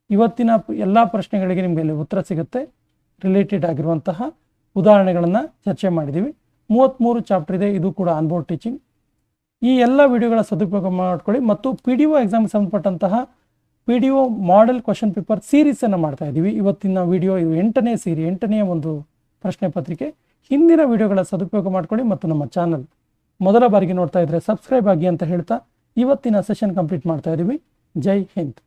ಇವತ್ತಿನ ಎಲ್ಲ ಪ್ರಶ್ನೆಗಳಿಗೆ ನಿಮಗೆ ಉತ್ತರ ಸಿಗುತ್ತೆ. ರಿಲೇಟೆಡ್ ಆಗಿರುವಂತಹ ಉದಾಹರಣೆಗಳನ್ನು ಚರ್ಚೆ ಮಾಡಿದ್ದೀವಿ. 33 ಚಾಪ್ಟರ್ ಇದೆ, ಇದು ಕೂಡ ಆನ್ಬೋರ್ಡ್ ಟೀಚಿಂಗ್. ಈ ಎಲ್ಲ ವಿಡಿಯೋಗಳ ಸದುಪಯೋಗ ಮಾಡಿಕೊಳ್ಳಿ. ಮತ್ತು PDO ಎಕ್ಸಾಮ್ಗೆ ಸಂಬಂಧಪಟ್ಟಂತಹ PDO ಮಾಡೆಲ್ ಕ್ವಶನ್ ಪೇಪರ್ ಸೀರೀಸನ್ನು ಮಾಡ್ತಾ ಇದ್ದೀವಿ. ಇವತ್ತಿನ ವಿಡಿಯೋ ಇದು 8ನೇ ಒಂದು ಪ್ರಶ್ನೆ ಪತ್ರಿಕೆ. ಹಿಂದಿನ ವಿಡಿಯೋಗಳ ಸದುಪಯೋಗ ಮಾಡಿಕೊಳ್ಳಿ ಮತ್ತು ನಮ್ಮ ಚಾನಲ್ ಮೊದಲ ಬಾರಿಗೆ ನೋಡ್ತಾ ಇದ್ದರೆ ಸಬ್ಸ್ಕ್ರೈಬ್ ಆಗಿ ಅಂತ ಹೇಳ್ತಾ ಇವತ್ತಿನ ಸೆಷನ್ ಕಂಪ್ಲೀಟ್ ಮಾಡ್ತಾ ಇದ್ದೀವಿ. ಜೈ ಹಿಂದ್.